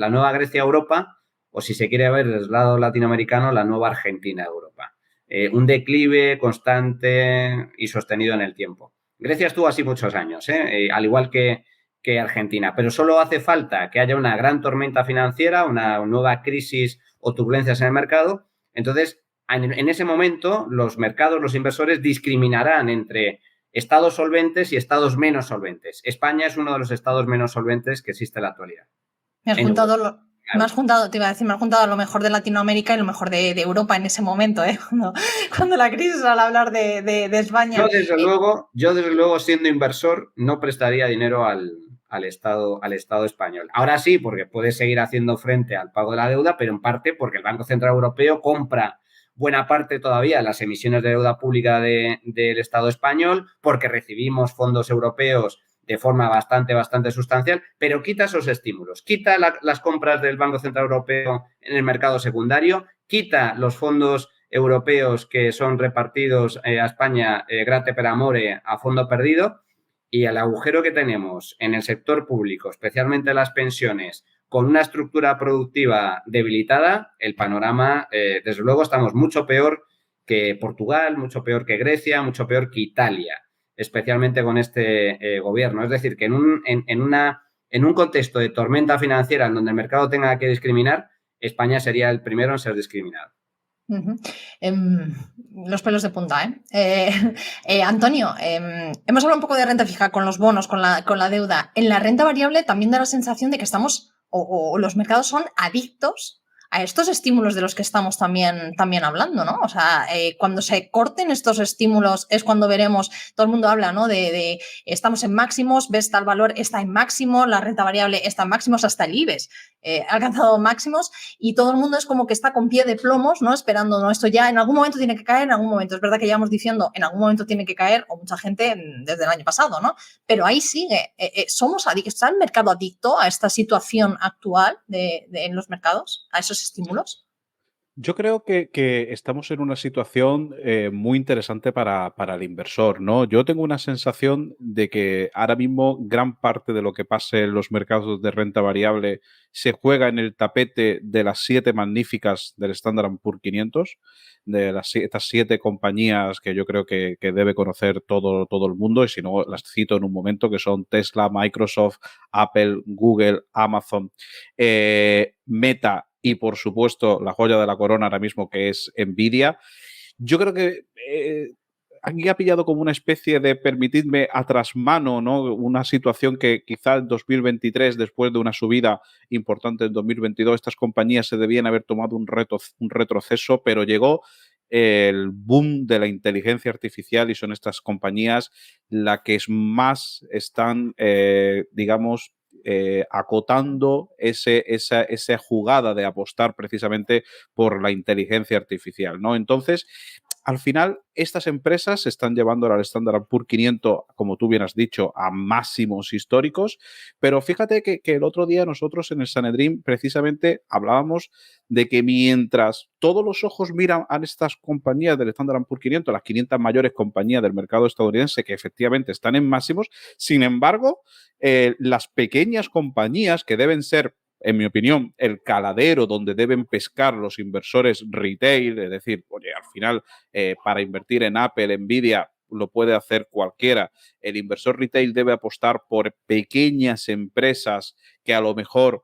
nueva Grecia Europa, o si se quiere ver desde el lado latinoamericano, la nueva Argentina Europa. Un declive constante y sostenido en el tiempo. Grecia estuvo así muchos años, al igual que Argentina, pero solo hace falta que haya una gran tormenta financiera, una nueva crisis o turbulencias en el mercado. Entonces, en ese momento, los mercados, los inversores discriminarán entre estados solventes y estados menos solventes. España es uno de los estados menos solventes que existe en la actualidad. Me has juntado lo mejor de Latinoamérica y lo mejor de Europa en ese momento, cuando la crisis, al hablar de España. Yo, desde luego, siendo inversor, no prestaría dinero al Estado español. Ahora sí, porque puede seguir haciendo frente al pago de la deuda, pero en parte porque el Banco Central Europeo compra buena parte todavía de las emisiones de deuda pública del Estado español, porque recibimos fondos europeos de forma bastante sustancial, pero quita esos estímulos, quita las compras del Banco Central Europeo en el mercado secundario, quita los fondos europeos que son repartidos a España grate per amore, a fondo perdido, y el agujero que tenemos en el sector público, especialmente las pensiones, con una estructura productiva debilitada, el panorama, desde luego, estamos mucho peor que Portugal, mucho peor que Grecia, mucho peor que Italia, especialmente con este gobierno. Es decir, que en un contexto de tormenta financiera en donde el mercado tenga que discriminar, España sería el primero en ser discriminado. Los pelos de punta, Antonio, hemos hablado un poco de renta fija con los bonos, con la deuda. En la renta variable también da la sensación de que estamos, o los mercados son adictos a estos estímulos de los que estamos también hablando, ¿no? O sea, cuando se corten estos estímulos es cuando veremos, todo el mundo habla, ¿no? De estamos en máximos, ves tal valor, está en máximo, la renta variable está en máximos, hasta el IBEX ha alcanzado máximos, y todo el mundo es como que está con pie de plomos, ¿no? Esperando, ¿no? Esto ya en algún momento tiene que caer, en algún momento. Es verdad que llevamos diciendo, en algún momento tiene que caer, o mucha gente desde el año pasado, ¿no? Pero ahí sigue. ¿Somos adictos? ¿Está el mercado adicto a esta situación actual en los mercados, a esos estímulos? Yo creo que estamos en una situación muy interesante para el inversor, ¿no? Yo tengo una sensación de que ahora mismo gran parte de lo que pase en los mercados de renta variable se juega en el tapete de las 7 magníficas del Standard & Poor's 500, de estas 7 compañías que yo creo que debe conocer todo el mundo, y si no, las cito en un momento, que son Tesla, Microsoft, Apple, Google, Amazon, Meta, y, por supuesto, la joya de la corona ahora mismo, que es Nvidia. Yo creo que aquí ha pillado como una especie de, permitidme, a trasmano, ¿no? Una situación que quizá en 2023, después de una subida importante en 2022, estas compañías se debían haber tomado un retroceso, pero llegó el boom de la inteligencia artificial y son estas compañías las que más están, digamos, acotando esa jugada de apostar precisamente por la inteligencia artificial, ¿no? Entonces, al final, estas empresas se están llevando al Standard & Poor's 500, como tú bien has dicho, a máximos históricos, pero fíjate que el otro día nosotros en el Sanedrín precisamente hablábamos de que mientras todos los ojos miran a estas compañías del Standard & Poor's 500, las 500 mayores compañías del mercado estadounidense que efectivamente están en máximos, sin embargo, las pequeñas compañías que deben ser, en mi opinión, el caladero donde deben pescar los inversores retail, es decir, oye, al final, para invertir en Apple, Nvidia, lo puede hacer cualquiera. El inversor retail debe apostar por pequeñas empresas que a lo mejor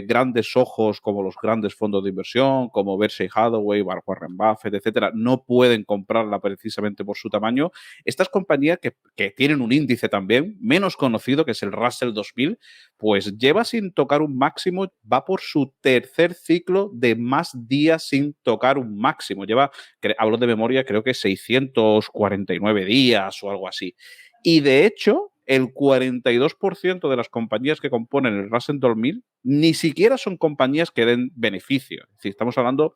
grandes ojos como los grandes fondos de inversión, como Berkshire Hathaway, Warren Buffett, etcétera, no pueden comprarla precisamente por su tamaño. Estas compañías que tienen un índice también menos conocido, que es el Russell 2000, pues lleva sin tocar un máximo, va por su tercer ciclo de más días sin tocar un máximo. Lleva, hablo de memoria, creo que 649 días o algo así. Y de hecho, el 42% de las compañías que componen el Russell 2000 ni siquiera son compañías que den beneficio. Es decir, estamos hablando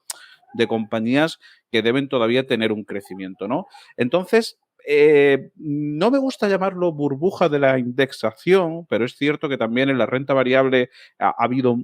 de compañías que deben todavía tener un crecimiento, ¿no? Entonces, no me gusta llamarlo burbuja de la indexación, pero es cierto que también en la renta variable ha habido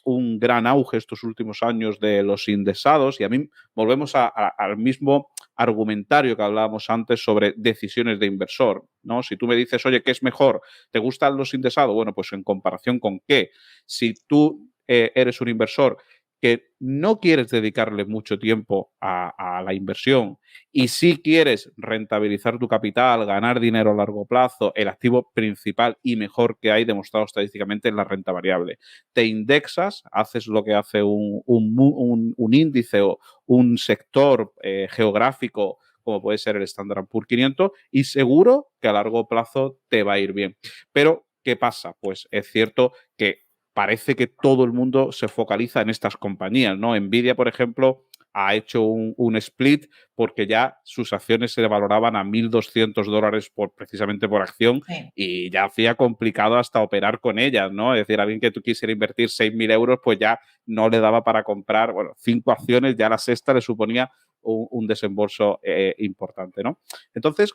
un gran auge estos últimos años de los indexados, y a mí volvemos al mismo argumentario que hablábamos antes sobre decisiones de inversor, ¿no? Si tú me dices, oye, ¿qué es mejor? ¿Te gustan los indexados? Bueno, pues en comparación con qué. Si tú eres un inversor que no quieres dedicarle mucho tiempo a la inversión y sí quieres rentabilizar tu capital, ganar dinero a largo plazo, el activo principal y mejor que hay demostrado estadísticamente es la renta variable. Te indexas, haces lo que hace un índice o un sector geográfico como puede ser el Standard & Poor's 500 y seguro que a largo plazo te va a ir bien. Pero, ¿qué pasa? Pues es cierto que parece que todo el mundo se focaliza en estas compañías, ¿no? Nvidia, por ejemplo, ha hecho un split porque ya sus acciones se valoraban a $1.200 precisamente por acción, sí, y ya hacía complicado hasta operar con ellas, ¿no? Es decir, alguien que tú quisiera invertir 6.000 euros, pues ya no le daba para comprar, 5 acciones, ya la sexta le suponía un desembolso importante, ¿no? Entonces,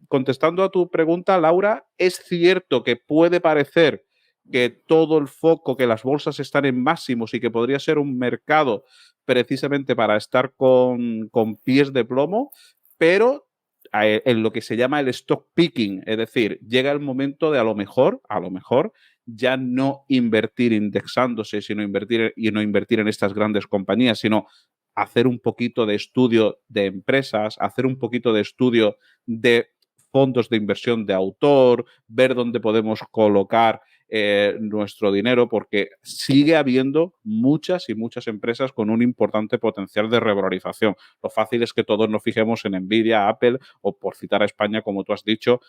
contestando a tu pregunta, Laura, es cierto que puede parecer que todo el foco, que las bolsas están en máximos y que podría ser un mercado precisamente para estar con pies de plomo, pero en lo que se llama el stock picking, es decir, llega el momento de a lo mejor, ya no invertir indexándose, sino invertir en estas grandes compañías, sino hacer un poquito de estudio de empresas, hacer un poquito de estudio de fondos de inversión de autor, ver dónde podemos colocar nuestro dinero, porque sigue habiendo muchas y muchas empresas con un importante potencial de revalorización. Lo fácil es que todos nos fijemos en Nvidia, Apple o, por citar a España, como tú has dicho,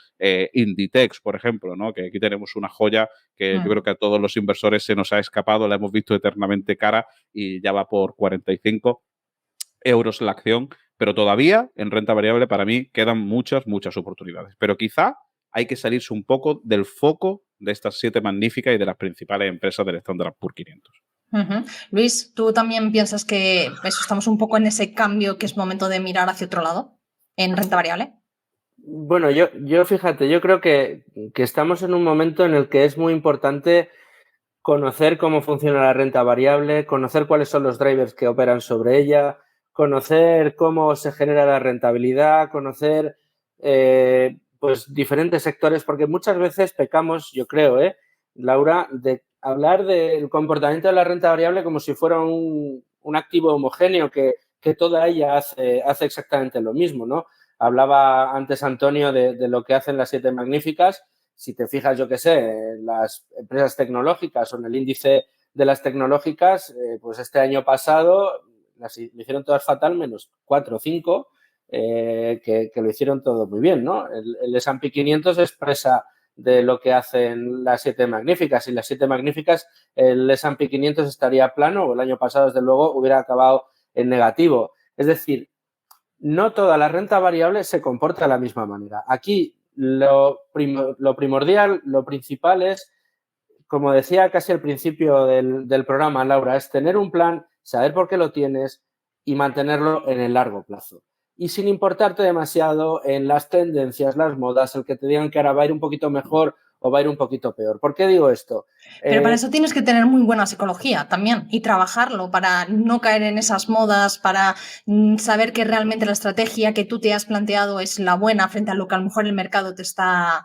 Inditex, por ejemplo, ¿no? Que aquí tenemos una joya que yo creo que a todos los inversores se nos ha escapado, la hemos visto eternamente cara y ya va por 45 euros la acción, pero todavía en renta variable para mí quedan muchas oportunidades. Pero quizá hay que salirse un poco del foco de estas 7 magníficas y de las principales empresas del Standard & Poor's 500. Luis, ¿tú también piensas que estamos un poco en ese cambio que es momento de mirar hacia otro lado en renta variable? Bueno, yo fíjate, yo creo que estamos en un momento en el que es muy importante conocer cómo funciona la renta variable, conocer cuáles son los drivers que operan sobre ella, conocer cómo se genera la rentabilidad, conocer pues diferentes sectores, porque muchas veces pecamos, yo creo, Laura, de hablar del comportamiento de la renta variable como si fuera un activo homogéneo que toda ella hace exactamente lo mismo, ¿no? Hablaba antes Antonio de lo que hacen las 7 magníficas. Si te fijas, yo qué sé, en las empresas tecnológicas o en el índice de las tecnológicas, pues este año pasado lo hicieron todas fatal, menos 4 o 5 que lo hicieron todo muy bien, ¿no? El S&P 500 es presa de lo que hacen las 7 magníficas, y las 7 magníficas, el S&P 500 estaría plano, o el año pasado, desde luego, hubiera acabado en negativo. Es decir, no toda la renta variable se comporta de la misma manera. Aquí lo primordial, lo principal es, como decía casi al principio del programa, Laura, es tener un plan, saber por qué lo tienes y mantenerlo en el largo plazo. Y sin importarte demasiado en las tendencias, las modas, el que te digan que ahora va a ir un poquito mejor o va a ir un poquito peor. ¿Por qué digo esto? Pero para eso tienes que tener muy buena psicología también y trabajarlo para no caer en esas modas, para saber que realmente la estrategia que tú te has planteado es la buena frente a lo que a lo mejor el mercado te está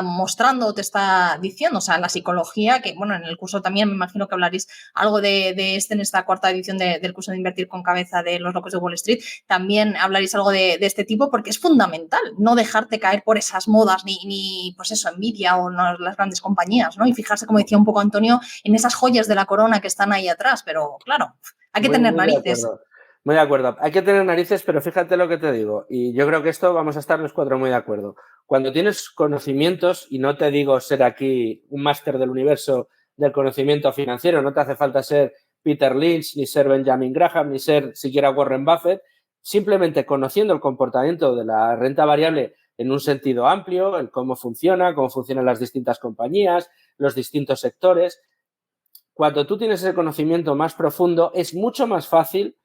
mostrando o te está diciendo. O sea, la psicología, que bueno, en el curso también me imagino que hablaréis algo de en esta 4ª edición del curso de Invertir con Cabeza de los locos de Wall Street, también hablaréis algo de este tipo, porque es fundamental no dejarte caer por esas modas ni pues eso, Nvidia o las grandes compañías, ¿no? Y fijarse, como decía un poco Antonio, en esas joyas de la corona que están ahí atrás, pero claro, hay que tener narices. Muy de acuerdo. Hay que tener narices, pero fíjate lo que te digo. Y yo creo que esto vamos a estar los 4 muy de acuerdo. Cuando tienes conocimientos, y no te digo ser aquí un máster del universo del conocimiento financiero, no te hace falta ser Peter Lynch, ni ser Benjamin Graham, ni ser siquiera Warren Buffett, simplemente conociendo el comportamiento de la renta variable en un sentido amplio, el cómo funcionan las distintas compañías, los distintos sectores. Cuando tú tienes ese conocimiento más profundo, es mucho más fácil,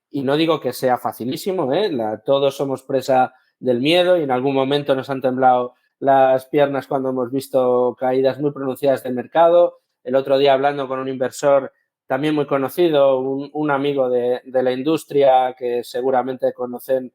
y no digo que sea facilísimo, todos somos presa del miedo y en algún momento nos han temblado las piernas cuando hemos visto caídas muy pronunciadas del mercado. El otro día, hablando con un inversor también muy conocido, un amigo de la industria que seguramente conocen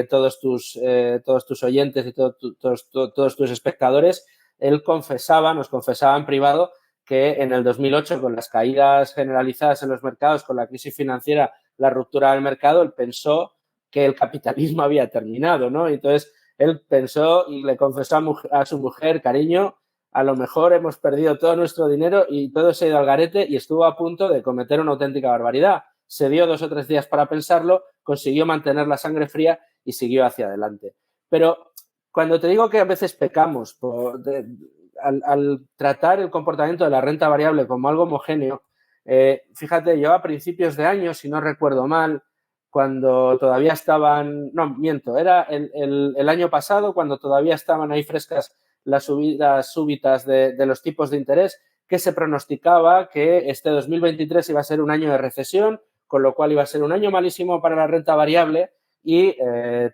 todos tus oyentes y todos tus espectadores, él nos confesaba en privado que en el 2008, con las caídas generalizadas en los mercados, con la crisis financiera, la ruptura del mercado, él pensó que el capitalismo había terminado, ¿no? Entonces, él pensó y le confesó a su mujer, cariño, a lo mejor hemos perdido todo nuestro dinero y todo se ha ido al garete, y estuvo a punto de cometer una auténtica barbaridad. Se dio 2 o 3 días para pensarlo, consiguió mantener la sangre fría y siguió hacia adelante. Pero cuando te digo que a veces pecamos al tratar el comportamiento de la renta variable como algo homogéneo, fíjate, yo a principios de año, si no recuerdo mal, cuando todavía estaban, no, miento, era el año pasado, cuando todavía estaban ahí frescas las subidas súbitas de los tipos de interés, que se pronosticaba que este 2023 iba a ser un año de recesión, con lo cual iba a ser un año malísimo para la renta variable, y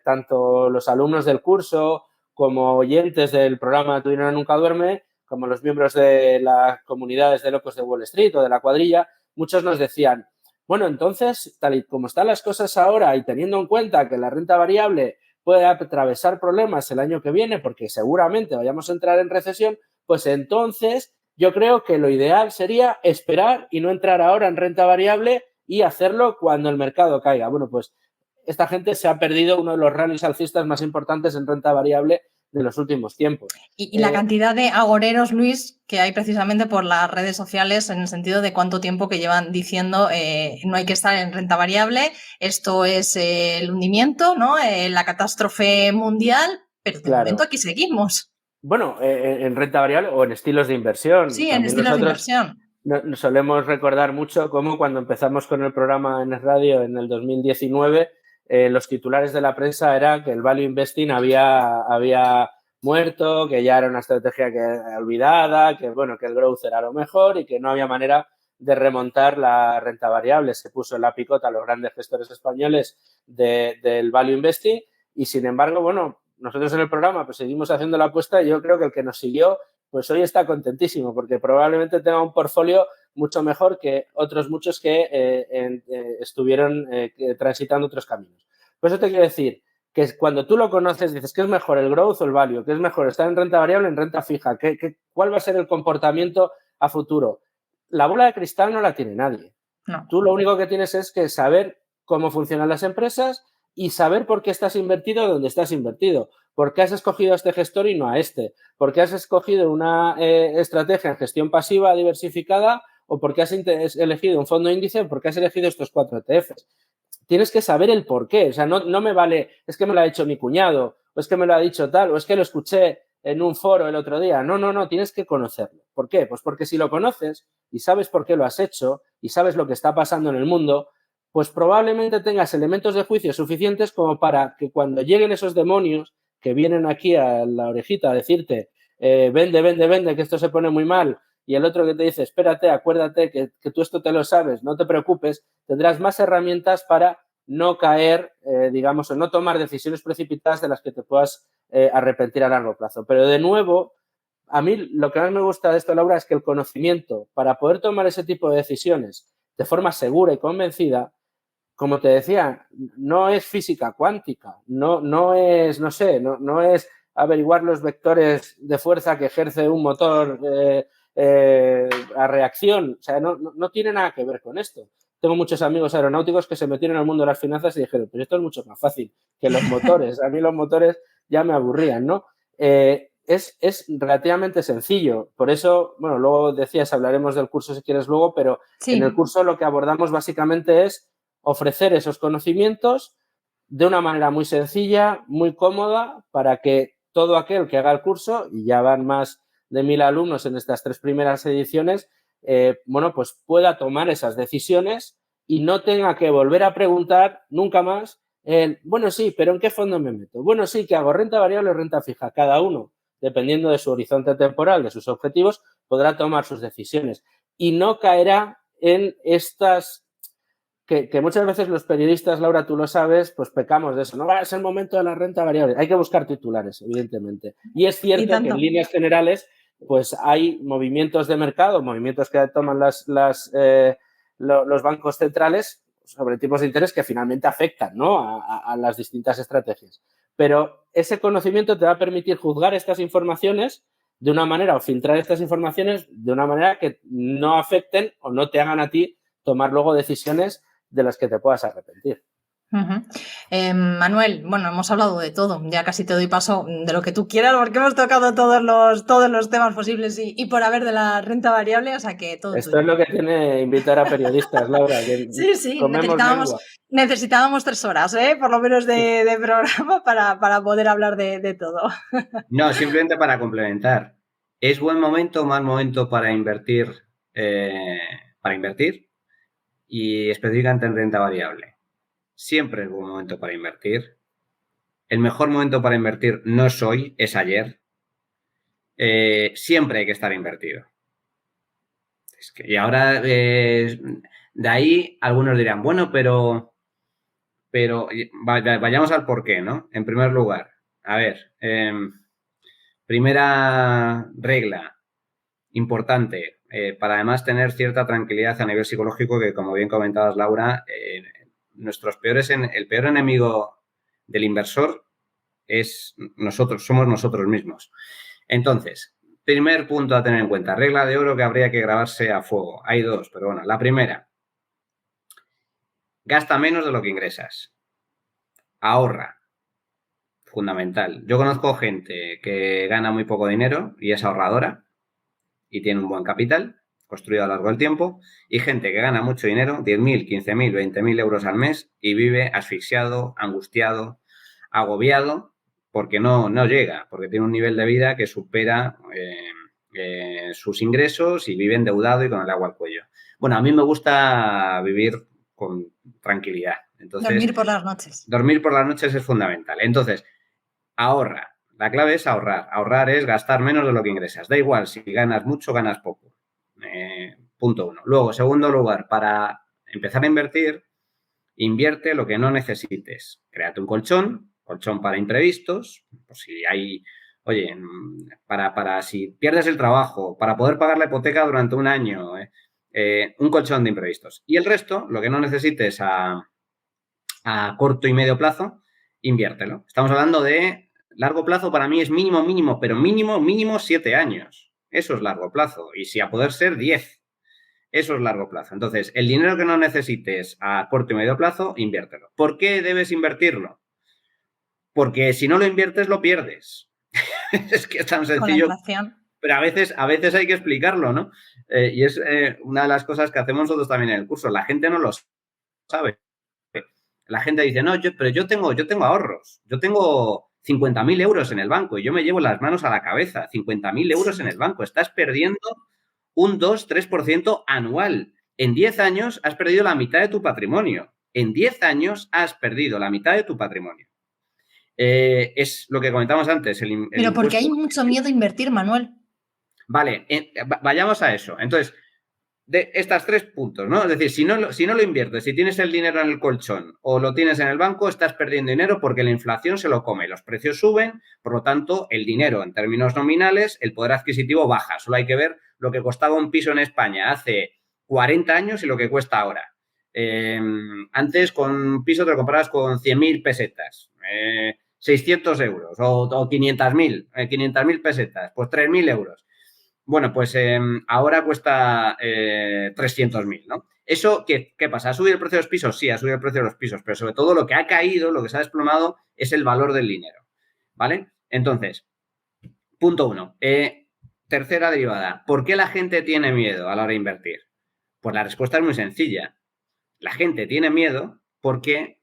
tanto los alumnos del curso como oyentes del programa Tu dinero nunca duerme, como los miembros de las comunidades de locos de Wall Street o de la cuadrilla, muchos nos decían, bueno, entonces, tal y como están las cosas ahora y teniendo en cuenta que la renta variable puede atravesar problemas el año que viene porque seguramente vayamos a entrar en recesión, pues entonces yo creo que lo ideal sería esperar y no entrar ahora en renta variable y hacerlo cuando el mercado caiga. Bueno, pues esta gente se ha perdido uno de los rallies alcistas más importantes en renta variable de los últimos tiempos. Y la cantidad de agoreros, Luis, que hay precisamente por las redes sociales en el sentido de cuánto tiempo que llevan diciendo no hay que estar en renta variable, esto es el hundimiento, ¿no? La catástrofe mundial, pero de momento aquí seguimos. Bueno, en renta variable o en estilos de inversión. Sí, en estilos de inversión. Nos solemos recordar mucho cómo cuando empezamos con el programa en radio en el 2019, los titulares de la prensa eran que el value investing había muerto, que ya era una estrategia olvidada, que bueno, que el growth era lo mejor y que no había manera de remontar la renta variable. Se puso en la picota a los grandes gestores españoles del value investing y, sin embargo, bueno, nosotros en el programa pues seguimos haciendo la apuesta y yo creo que el que nos siguió pues hoy está contentísimo porque probablemente tenga un portfolio mucho mejor que otros muchos que estuvieron transitando otros caminos. Por eso te quiero decir que cuando tú lo conoces dices, ¿qué es mejor, el growth o el value? ¿Qué es mejor, estar en renta variable o en renta fija? ¿Cuál va a ser el comportamiento a futuro? La bola de cristal no la tiene nadie. No. Tú lo único que tienes es que saber cómo funcionan las empresas y saber por qué estás invertido donde estás invertido. ¿Por qué has escogido a este gestor y no a este? ¿Por qué has escogido una estrategia en gestión pasiva diversificada o por qué has elegido un fondo índice o por qué has elegido estos 4 ETFs? Tienes que saber el por qué. O sea, no me vale, es que me lo ha dicho mi cuñado, o es que me lo ha dicho tal, o es que lo escuché en un foro el otro día. No, tienes que conocerlo. ¿Por qué? Pues porque si lo conoces y sabes por qué lo has hecho y sabes lo que está pasando en el mundo, pues probablemente tengas elementos de juicio suficientes como para que cuando lleguen esos demonios que vienen aquí a la orejita a decirte vende, que esto se pone muy mal, y el otro que te dice, espérate, acuérdate que tú esto te lo sabes, no te preocupes, tendrás más herramientas para no caer, digamos, o no tomar decisiones precipitadas de las que te puedas arrepentir a largo plazo. Pero de nuevo, a mí lo que más me gusta de esto, Laura, es que el conocimiento para poder tomar ese tipo de decisiones de forma segura y convencida, como te decía, no es física cuántica, no es, no es averiguar los vectores de fuerza que ejerce un motor a reacción. O sea, no tiene nada que ver con esto. Tengo muchos amigos aeronáuticos que se metieron al mundo de las finanzas y dijeron, pero esto es mucho más fácil que los motores. A mí los motores ya me aburrían, ¿no? Es relativamente sencillo. Por eso, bueno, luego decías, hablaremos del curso si quieres luego, pero sí. En el curso lo que abordamos básicamente es ofrecer esos conocimientos de una manera muy sencilla, muy cómoda, para que todo aquel que haga el curso, y ya van más de 1000 alumnos en estas 3 primeras ediciones, bueno, pues pueda tomar esas decisiones y no tenga que volver a preguntar nunca más Bueno, sí, pero ¿en qué fondo me meto? Bueno, sí, que hago renta variable o renta fija. Cada uno, dependiendo de su horizonte temporal, de sus objetivos, podrá tomar sus decisiones y no caerá en estas que muchas veces los periodistas, Laura, tú lo sabes, pues pecamos de eso. No es el momento de la renta variable. Hay que buscar titulares, evidentemente. Y es cierto que en líneas generales, pues hay movimientos de mercado, movimientos que toman los bancos centrales sobre tipos de interés que finalmente afectan, ¿no? a las distintas estrategias. Pero ese conocimiento te va a permitir juzgar estas informaciones de una manera o filtrar estas informaciones de una manera que no afecten o no te hagan a ti tomar luego decisiones de las que te puedas arrepentir. Manuel, bueno, hemos hablado de todo, ya casi te doy paso de lo que tú quieras porque hemos tocado todos los temas posibles y por haber de la renta variable, o sea que todo Esto tuyo. Es lo que tiene invitar a periodistas, Laura. Que sí, necesitábamos 3 horas, por lo menos de programa para poder hablar de todo. No, simplemente para complementar. ¿Es buen momento o mal momento para invertir? Y específicamente en renta variable. Siempre es buen momento para invertir. El mejor momento para invertir no es hoy, es ayer. Siempre hay que estar invertido. Y ahora, de ahí, algunos dirán, bueno, pero vayamos al porqué, ¿no? En primer lugar, a ver, primera regla importante, para además tener cierta tranquilidad a nivel psicológico, que como bien comentabas, Laura, el peor enemigo del inversor somos nosotros mismos. Entonces, primer punto a tener en cuenta, regla de oro que habría que grabarse a fuego. Hay 2, pero bueno, la primera, gasta menos de lo que ingresas. Ahorra. Fundamental. Yo conozco gente que gana muy poco dinero y es ahorradora y tiene un buen capital construido a lo largo del tiempo, y gente que gana mucho dinero, 10.000, 15.000, 20.000 euros al mes, y vive asfixiado, angustiado, agobiado, porque no llega, porque tiene un nivel de vida que supera sus ingresos y vive endeudado y con el agua al cuello. Bueno, a mí me gusta vivir con tranquilidad. Entonces, dormir por las noches. Dormir por las noches es fundamental. Entonces, ahorra. La clave es ahorrar. Ahorrar es gastar menos de lo que ingresas. Da igual si ganas mucho o ganas poco. Punto 1. Luego, segundo lugar, para empezar a invertir, invierte lo que no necesites. Créate un colchón para imprevistos, por si hay, oye, para si pierdes el trabajo, para poder pagar la hipoteca durante un año, un colchón de imprevistos. Y el resto, lo que no necesites a corto y medio plazo, inviértelo. Estamos hablando de largo plazo, para mí es mínimo, pero mínimo 7 años. Eso es largo plazo. Y si a poder ser 10. Eso es largo plazo. Entonces, el dinero que no necesites a corto y medio plazo, inviértelo. ¿Por qué debes invertirlo? Porque si no lo inviertes, lo pierdes. Es que es tan sencillo. Con la inflación. Pero a veces hay que explicarlo, ¿no? Y es una de las cosas que hacemos nosotros también en el curso. La gente no lo sabe. La gente dice, no, pero yo tengo ahorros. Yo tengo 50.000 euros en el banco y yo me llevo las manos a la cabeza. 50.000 euros en el banco. Estás perdiendo un 2-3% anual. En 10 años has perdido la mitad de tu patrimonio. En 10 años has perdido la mitad de tu patrimonio. Es lo que comentamos antes. Pero porque hay mucho miedo a invertir, Manuel. Vale, vayamos a eso. Entonces, de estos 3 puntos, ¿no? Es decir, si no lo inviertes, si tienes el dinero en el colchón o lo tienes en el banco, estás perdiendo dinero porque la inflación se lo come, los precios suben, por lo tanto, el dinero en términos nominales, el poder adquisitivo baja. Solo hay que ver lo que costaba un piso en España hace 40 años y lo que cuesta ahora. Antes con un piso te lo comprabas con 100.000 pesetas, 600 euros o 500.000 pesetas, pues 3.000 euros. Bueno, pues ahora cuesta 300.000, ¿no? ¿Eso qué pasa? ¿Ha subido el precio de los pisos? Sí, ha subido el precio de los pisos, pero sobre todo lo que ha caído, lo que se ha desplomado es el valor del dinero, ¿vale? Entonces, punto 1. Tercera derivada. ¿Por qué la gente tiene miedo a la hora de invertir? Pues la respuesta es muy sencilla. La gente tiene miedo porque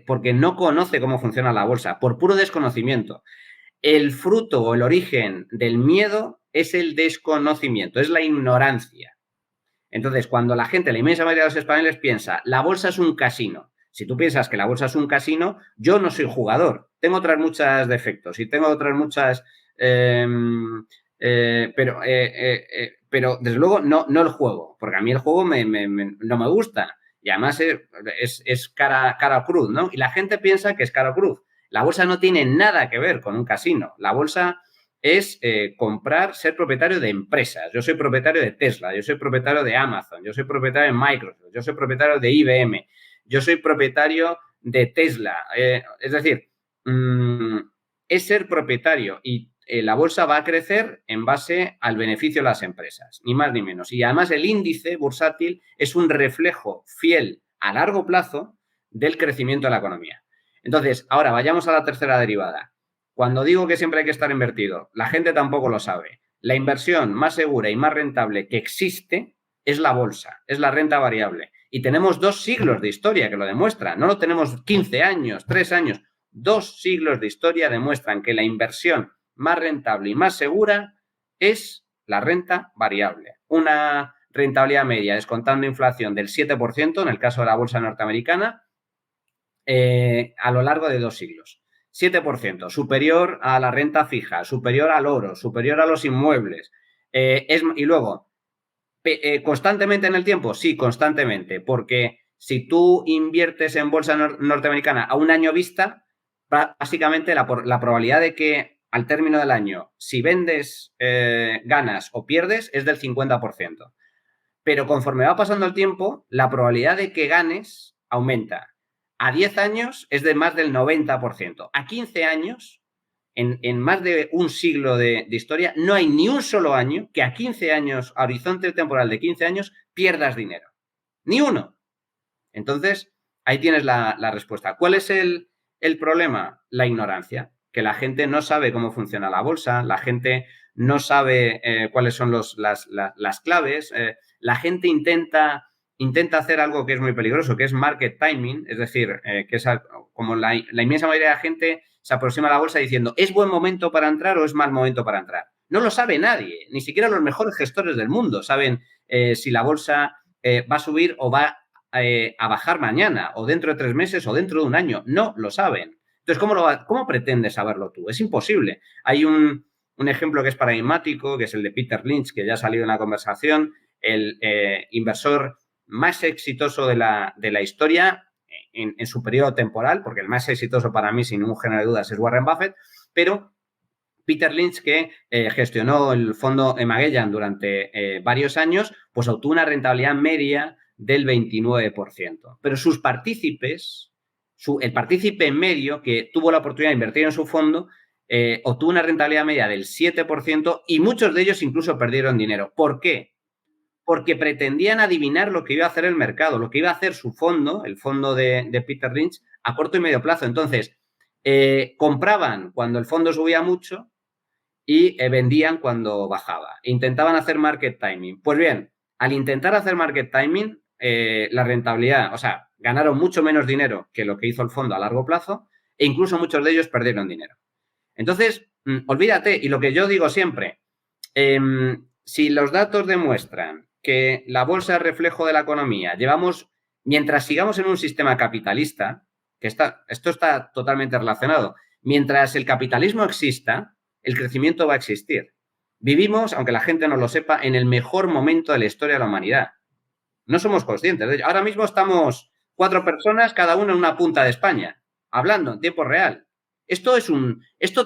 porque no conoce cómo funciona la bolsa, por puro desconocimiento. El fruto o el origen del miedo es el desconocimiento, es la ignorancia. Entonces, cuando la gente, la inmensa mayoría de los españoles piensa, la bolsa es un casino. Si tú piensas que la bolsa es un casino, yo no soy jugador. Tengo otras muchas defectos y tengo otras muchas... pero desde luego no el juego, porque a mí el juego no me gusta. Y además es cara o cruz, ¿no? Y la gente piensa que es cara o cruz. La bolsa no tiene nada que ver con un casino. La bolsa es comprar, ser propietario de empresas. Yo soy propietario de Tesla, yo soy propietario de Amazon, yo soy propietario de Microsoft, yo soy propietario de IBM, yo soy propietario de Tesla. Es decir, es ser propietario y la bolsa va a crecer en base al beneficio de las empresas, ni más ni menos. Y además el índice bursátil es un reflejo fiel a largo plazo del crecimiento de la economía. Entonces, ahora vayamos a la tercera derivada. Cuando digo que siempre hay que estar invertido, la gente tampoco lo sabe. La inversión más segura y más rentable que existe es la bolsa, es la renta variable. Y tenemos 2 siglos de historia que lo demuestran. No lo tenemos 15 años, 3 años. 2 siglos de historia demuestran que la inversión más rentable y más segura es la renta variable. Una rentabilidad media descontando inflación del 7% en el caso de la bolsa norteamericana a lo largo de 2 siglos. 7%, superior a la renta fija, superior al oro, superior a los inmuebles. Y luego, ¿constantemente en el tiempo? Sí, constantemente, porque si tú inviertes en bolsa norteamericana a un año vista, básicamente la probabilidad de que al término del año, si vendes, ganas o pierdes, es del 50%. Pero conforme va pasando el tiempo, la probabilidad de que ganes aumenta. A 10 años es de más del 90%. A 15 años, en más de un siglo de historia, no hay ni un solo año que a 15 años, a horizonte temporal de 15 años, pierdas dinero. Ni uno. Entonces, ahí tienes la respuesta. ¿Cuál es el problema? La ignorancia. Que la gente no sabe cómo funciona la bolsa, la gente no sabe cuáles son las claves, la gente intenta hacer algo que es muy peligroso, que es market timing, es decir, que es como la inmensa mayoría de la gente se aproxima a la bolsa diciendo, ¿es buen momento para entrar o es mal momento para entrar? No lo sabe nadie, ni siquiera los mejores gestores del mundo saben si la bolsa va a subir o va a bajar mañana, o dentro de 3 meses, o dentro de un año. No lo saben. Entonces, ¿cómo pretendes saberlo tú? Es imposible. Hay un ejemplo que es paradigmático, que es el de Peter Lynch, que ya ha salido en la conversación, el inversor más exitoso de la historia en su periodo temporal, porque el más exitoso para mí, sin ningún género de dudas, es Warren Buffett, pero Peter Lynch, que gestionó el fondo Magellan durante varios años, pues obtuvo una rentabilidad media del 29%. Pero sus partícipes, el partícipe medio que tuvo la oportunidad de invertir en su fondo, obtuvo una rentabilidad media del 7% y muchos de ellos incluso perdieron dinero. ¿Por qué? Porque pretendían adivinar lo que iba a hacer el mercado, lo que iba a hacer su fondo, el fondo de Peter Lynch, a corto y medio plazo. Entonces, compraban cuando el fondo subía mucho y vendían cuando bajaba. Intentaban hacer market timing. Pues bien, al intentar hacer market timing, la rentabilidad, o sea, ganaron mucho menos dinero que lo que hizo el fondo a largo plazo e incluso muchos de ellos perdieron dinero. Entonces, olvídate, y lo que yo digo siempre, si los datos demuestran que la bolsa es reflejo de la economía, mientras sigamos en un sistema capitalista, que esto está totalmente relacionado, mientras el capitalismo exista, el crecimiento va a existir. Vivimos, aunque la gente no lo sepa, en el mejor momento de la historia de la humanidad. No somos conscientes de ello. Ahora mismo estamos 4 personas, cada una en una punta de España, hablando en tiempo real. Esto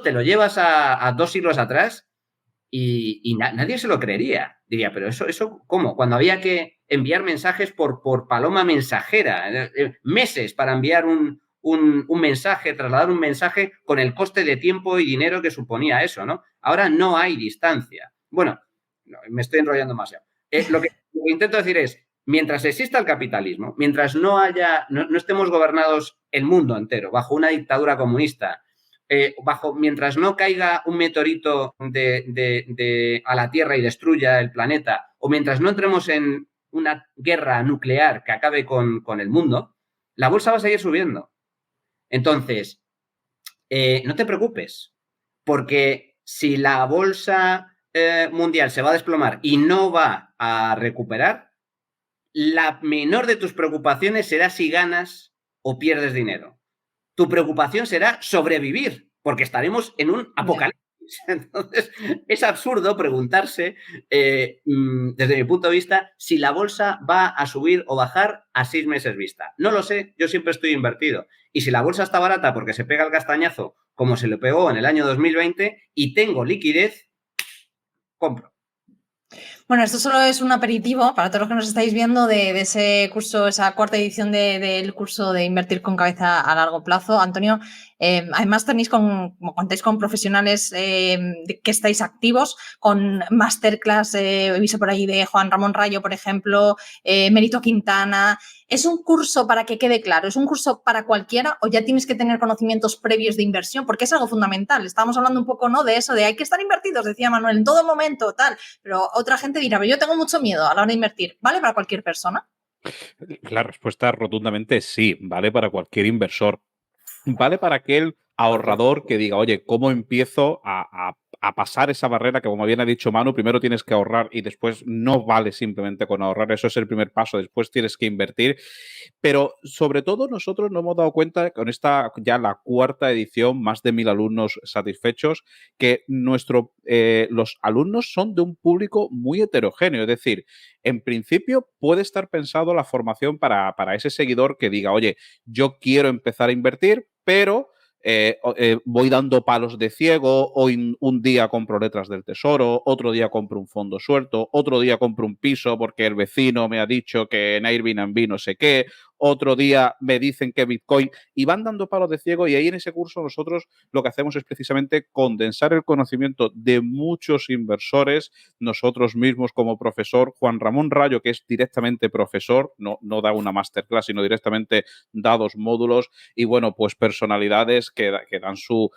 te lo llevas a 2 siglos atrás y nadie se lo creería. Diría, pero eso ¿cómo? Cuando había que enviar mensajes por paloma mensajera, meses para enviar un mensaje, trasladar un mensaje con el coste de tiempo y dinero que suponía eso, ¿no? Ahora no hay distancia. Bueno, me estoy enrollando demasiado. Lo que intento decir es, mientras exista el capitalismo, mientras no estemos gobernados el mundo entero bajo una dictadura comunista, mientras no caiga un meteorito a la Tierra y destruya el planeta, o mientras no entremos en una guerra nuclear que acabe con el mundo, la bolsa va a seguir subiendo. Entonces, no te preocupes, porque si la bolsa mundial se va a desplomar y no va a recuperar, la menor de tus preocupaciones será si ganas o pierdes dinero. Tu preocupación será sobrevivir, porque estaremos en un apocalipsis. Entonces, es absurdo preguntarse, desde mi punto de vista, si la bolsa va a subir o bajar a 6 meses vista. No lo sé, yo siempre estoy invertido. Y si la bolsa está barata porque se pega el castañazo, como se le pegó en el año 2020, y tengo liquidez, compro. Bueno, esto solo es un aperitivo para todos los que nos estáis viendo de ese curso, esa cuarta edición del curso de Invertir con Cabeza a Largo Plazo. Antonio, además contáis con profesionales que estáis activos, con masterclass, he visto por ahí de Juan Ramón Rayo, por ejemplo, Mérito Quintana. ¿Es un curso, para que quede claro, es un curso para cualquiera o ya tienes que tener conocimientos previos de inversión? Porque es algo fundamental. Estábamos hablando un poco, ¿no?, de eso, de hay que estar invertidos, decía Manuel, en todo momento, tal. Pero otra gente dirá, pero yo tengo mucho miedo a la hora de invertir. ¿Vale para cualquier persona? La respuesta rotundamente es sí, vale para cualquier inversor. Vale para aquel ahorrador que diga, oye, ¿cómo empiezo a pasar esa barrera que, como bien ha dicho Manu, primero tienes que ahorrar y después no vale simplemente con ahorrar? Eso es el primer paso, después tienes que invertir. Pero sobre todo nosotros nos hemos dado cuenta con esta ya la cuarta edición, más de 1000 alumnos satisfechos, que los alumnos son de un público muy heterogéneo. Es decir, en principio puede estar pensado la formación para ese seguidor que diga, oye, yo quiero empezar a invertir, pero voy dando palos de ciego, hoy un día compro letras del tesoro, otro día compro un fondo suelto, otro día compro un piso porque el vecino me ha dicho que en Airbnb no sé qué, otro día me dicen que Bitcoin, y van dando palos de ciego, y ahí en ese curso nosotros lo que hacemos es precisamente condensar el conocimiento de muchos inversores, nosotros mismos como profesor, Juan Ramón Rayo, que es directamente profesor, no da una masterclass, sino directamente da 2 módulos, y bueno, pues personalidades que dan su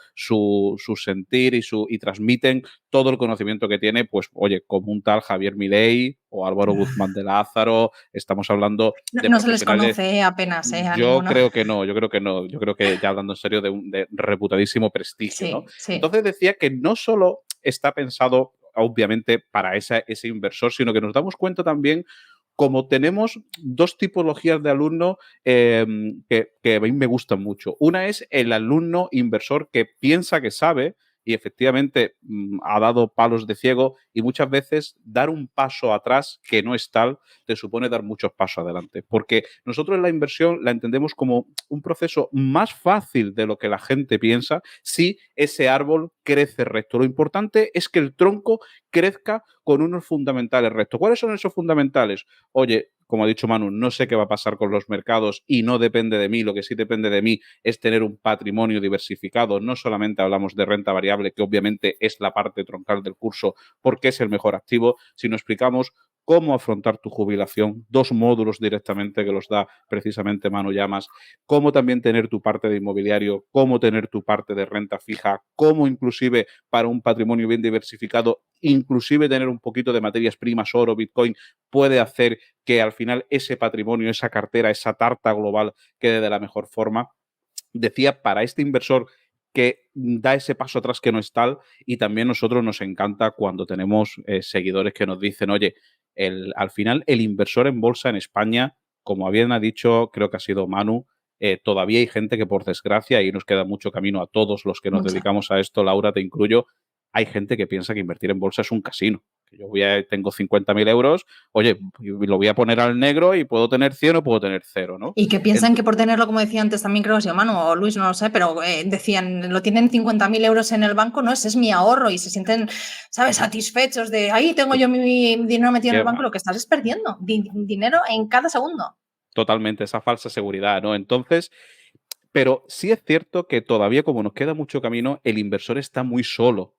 sentir y transmiten todo el conocimiento que tiene, pues oye, como un tal Javier Milei o Álvaro Guzmán de Lázaro, estamos hablando de No se les profesionales. conoce apenas, a Yo ninguno. creo que no, yo creo que ya hablando en serio de reputadísimo prestigio, Sí, ¿no? sí. Entonces decía que no solo está pensado obviamente para ese inversor, sino que nos damos cuenta también como tenemos 2 tipologías de alumno que a mí me gustan mucho. Una es el alumno inversor que piensa que sabe y efectivamente ha dado palos de ciego, y muchas veces dar un paso atrás que no es tal te supone dar muchos pasos adelante, porque nosotros la inversión la entendemos como un proceso más fácil de lo que la gente piensa si ese árbol crece recto. Lo importante es que el tronco crezca con unos fundamentales rectos. ¿Cuáles son esos fundamentales? Oye, como ha dicho Manu, no sé qué va a pasar con los mercados y no depende de mí. Lo que sí depende de mí es tener un patrimonio diversificado. No solamente hablamos de renta variable, que obviamente es la parte troncal del curso porque es el mejor activo, sino explicamos cómo afrontar tu jubilación, 2 módulos directamente que los da precisamente Manu Llamas, cómo también tener tu parte de inmobiliario, cómo tener tu parte de renta fija, cómo inclusive para un patrimonio bien diversificado, inclusive tener un poquito de materias primas, oro, Bitcoin, puede hacer que al final ese patrimonio, esa cartera, esa tarta global quede de la mejor forma. Decía, para este inversor que da ese paso atrás que no es tal, y también nosotros nos encanta cuando tenemos seguidores que nos dicen, oye, al final el inversor en bolsa en España, como bien ha dicho, creo que ha sido Manu, todavía hay gente que por desgracia, y nos queda mucho camino a todos los que nos dedicamos a esto, Laura, te incluyo, hay gente que piensa que invertir en bolsa es un casino. Que yo tengo 50.000 euros, oye, lo voy a poner al negro y puedo tener 100 o puedo tener 0, ¿no? Y que piensan que por tenerlo, como decía antes, también creo que ha sido Manu o Luis, no lo sé, pero decían, lo tienen 50.000 euros en el banco, no, ese es mi ahorro, y se sienten, ¿sabes?, satisfechos de, ahí tengo yo mi dinero metido en el banco. Lo que estás es perdiendo dinero en cada segundo. Totalmente, esa falsa seguridad, ¿no? Entonces, pero sí es cierto que todavía, como nos queda mucho camino, el inversor está muy solo.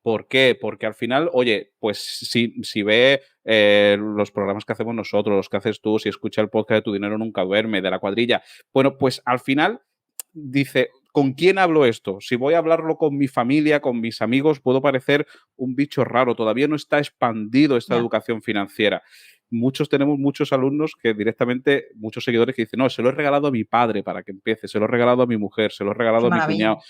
¿Por qué? Porque al final, oye, pues si ve los programas que hacemos nosotros, los que haces tú, si escucha el podcast de Tu Dinero Nunca Duerme, de La Cuadrilla, bueno, pues al final dice, ¿con quién hablo esto? Si voy a hablarlo con mi familia, con mis amigos, puedo parecer un bicho raro. Todavía no está expandido esta educación financiera. tenemos muchos alumnos que directamente, muchos seguidores que dicen, no, se lo he regalado a mi padre para que empiece, se lo he regalado a mi mujer, se lo he regalado Qué a mi maravilla. cuñado.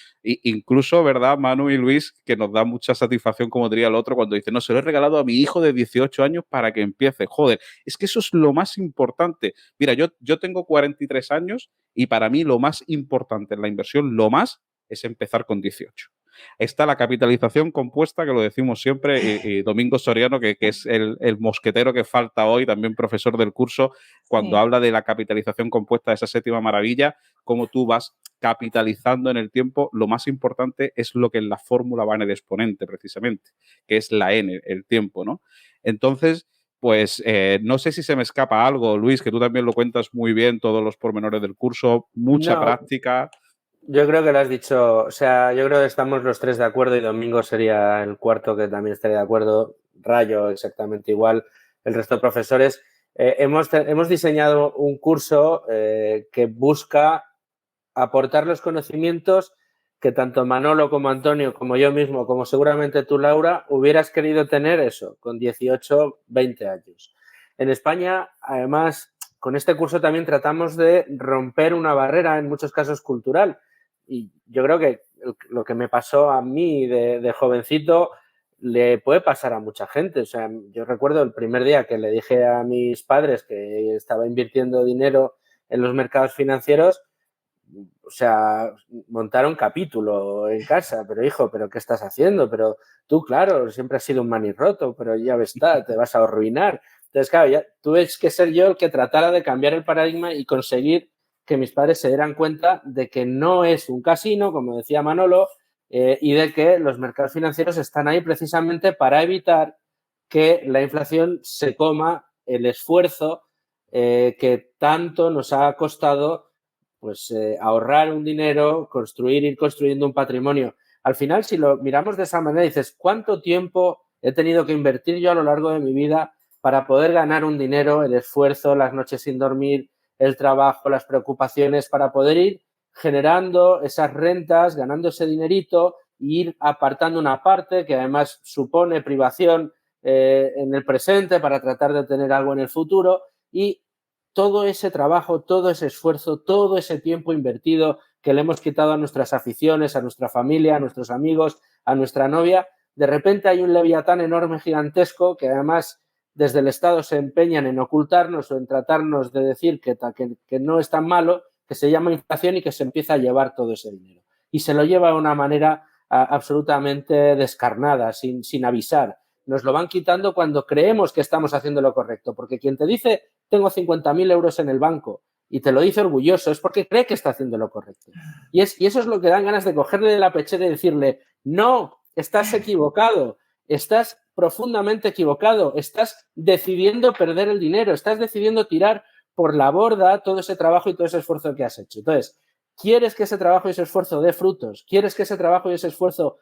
Incluso, ¿verdad, Manu y Luis, que nos da mucha satisfacción, como diría el otro, cuando dice, no, se lo he regalado a mi hijo de 18 años para que empiece. Joder, es que eso es lo más importante. Mira, yo tengo 43 años y para mí lo más importante en la inversión, lo más, es empezar con 18. Está la capitalización compuesta, que lo decimos siempre, y Domingo Soriano, que es el mosquetero que falta hoy, también profesor del curso, cuando habla de la capitalización compuesta, de esa séptima maravilla, cómo tú vas capitalizando en el tiempo. Lo más importante es lo que en la fórmula va en el exponente, precisamente, que es la n, el tiempo, ¿no? Entonces, pues no sé si se me escapa algo, Luis, que tú también lo cuentas muy bien, todos los pormenores del curso, mucha práctica. Yo creo que lo has dicho, o sea, yo creo que estamos los tres de acuerdo y Domingo sería el cuarto que también estaría de acuerdo, Rayo exactamente igual, el resto de profesores. Hemos diseñado un curso que busca aportar los conocimientos que tanto Manolo como Antonio, como yo mismo, como seguramente tú, Laura, hubieras querido tener eso, con 18, 20 años. En España, además, con este curso también tratamos de romper una barrera, en muchos casos cultural. Y yo creo que lo que me pasó a mí de jovencito le puede pasar a mucha gente. O sea, yo recuerdo el primer día que le dije a mis padres que estaba invirtiendo dinero en los mercados financieros, o sea, montaron capítulo en casa, pero hijo, ¿pero qué estás haciendo? Pero tú, claro, siempre has sido un manirroto, pero ya ves, te vas a arruinar. Entonces, claro, ya tuve que ser yo el que tratara de cambiar el paradigma y conseguir que mis padres se dieran cuenta de que no es un casino, como decía Manolo, y de que los mercados financieros están ahí precisamente para evitar que la inflación se coma el esfuerzo que tanto nos ha costado pues ahorrar un dinero, ir construyendo un patrimonio. Al final, si lo miramos de esa manera, dices, ¿cuánto tiempo he tenido que invertir yo a lo largo de mi vida para poder ganar un dinero, el esfuerzo, las noches sin dormir, el trabajo, las preocupaciones, para poder ir generando esas rentas, ganando ese dinerito e ir apartando una parte que además supone privación en el presente para tratar de tener algo en el futuro? Y todo ese trabajo, todo ese esfuerzo, todo ese tiempo invertido que le hemos quitado a nuestras aficiones, a nuestra familia, a nuestros amigos, a nuestra novia, de repente hay un leviatán enorme, gigantesco, que además desde el Estado se empeñan en ocultarnos o en tratarnos de decir que no es tan malo, que se llama inflación y que se empieza a llevar todo ese dinero. Y se lo lleva de una manera absolutamente descarnada, sin avisar. Nos lo van quitando cuando creemos que estamos haciendo lo correcto, porque quien te dice tengo 50.000 euros en el banco y te lo dice orgulloso, es porque cree que está haciendo lo correcto. Y eso es lo que dan ganas de cogerle de la pechera y decirle, no, estás equivocado, estás profundamente equivocado, estás decidiendo perder el dinero, estás decidiendo tirar por la borda todo ese trabajo y todo ese esfuerzo que has hecho. Entonces, ¿quieres que ese trabajo y ese esfuerzo dé frutos? ¿Quieres que ese trabajo y ese esfuerzo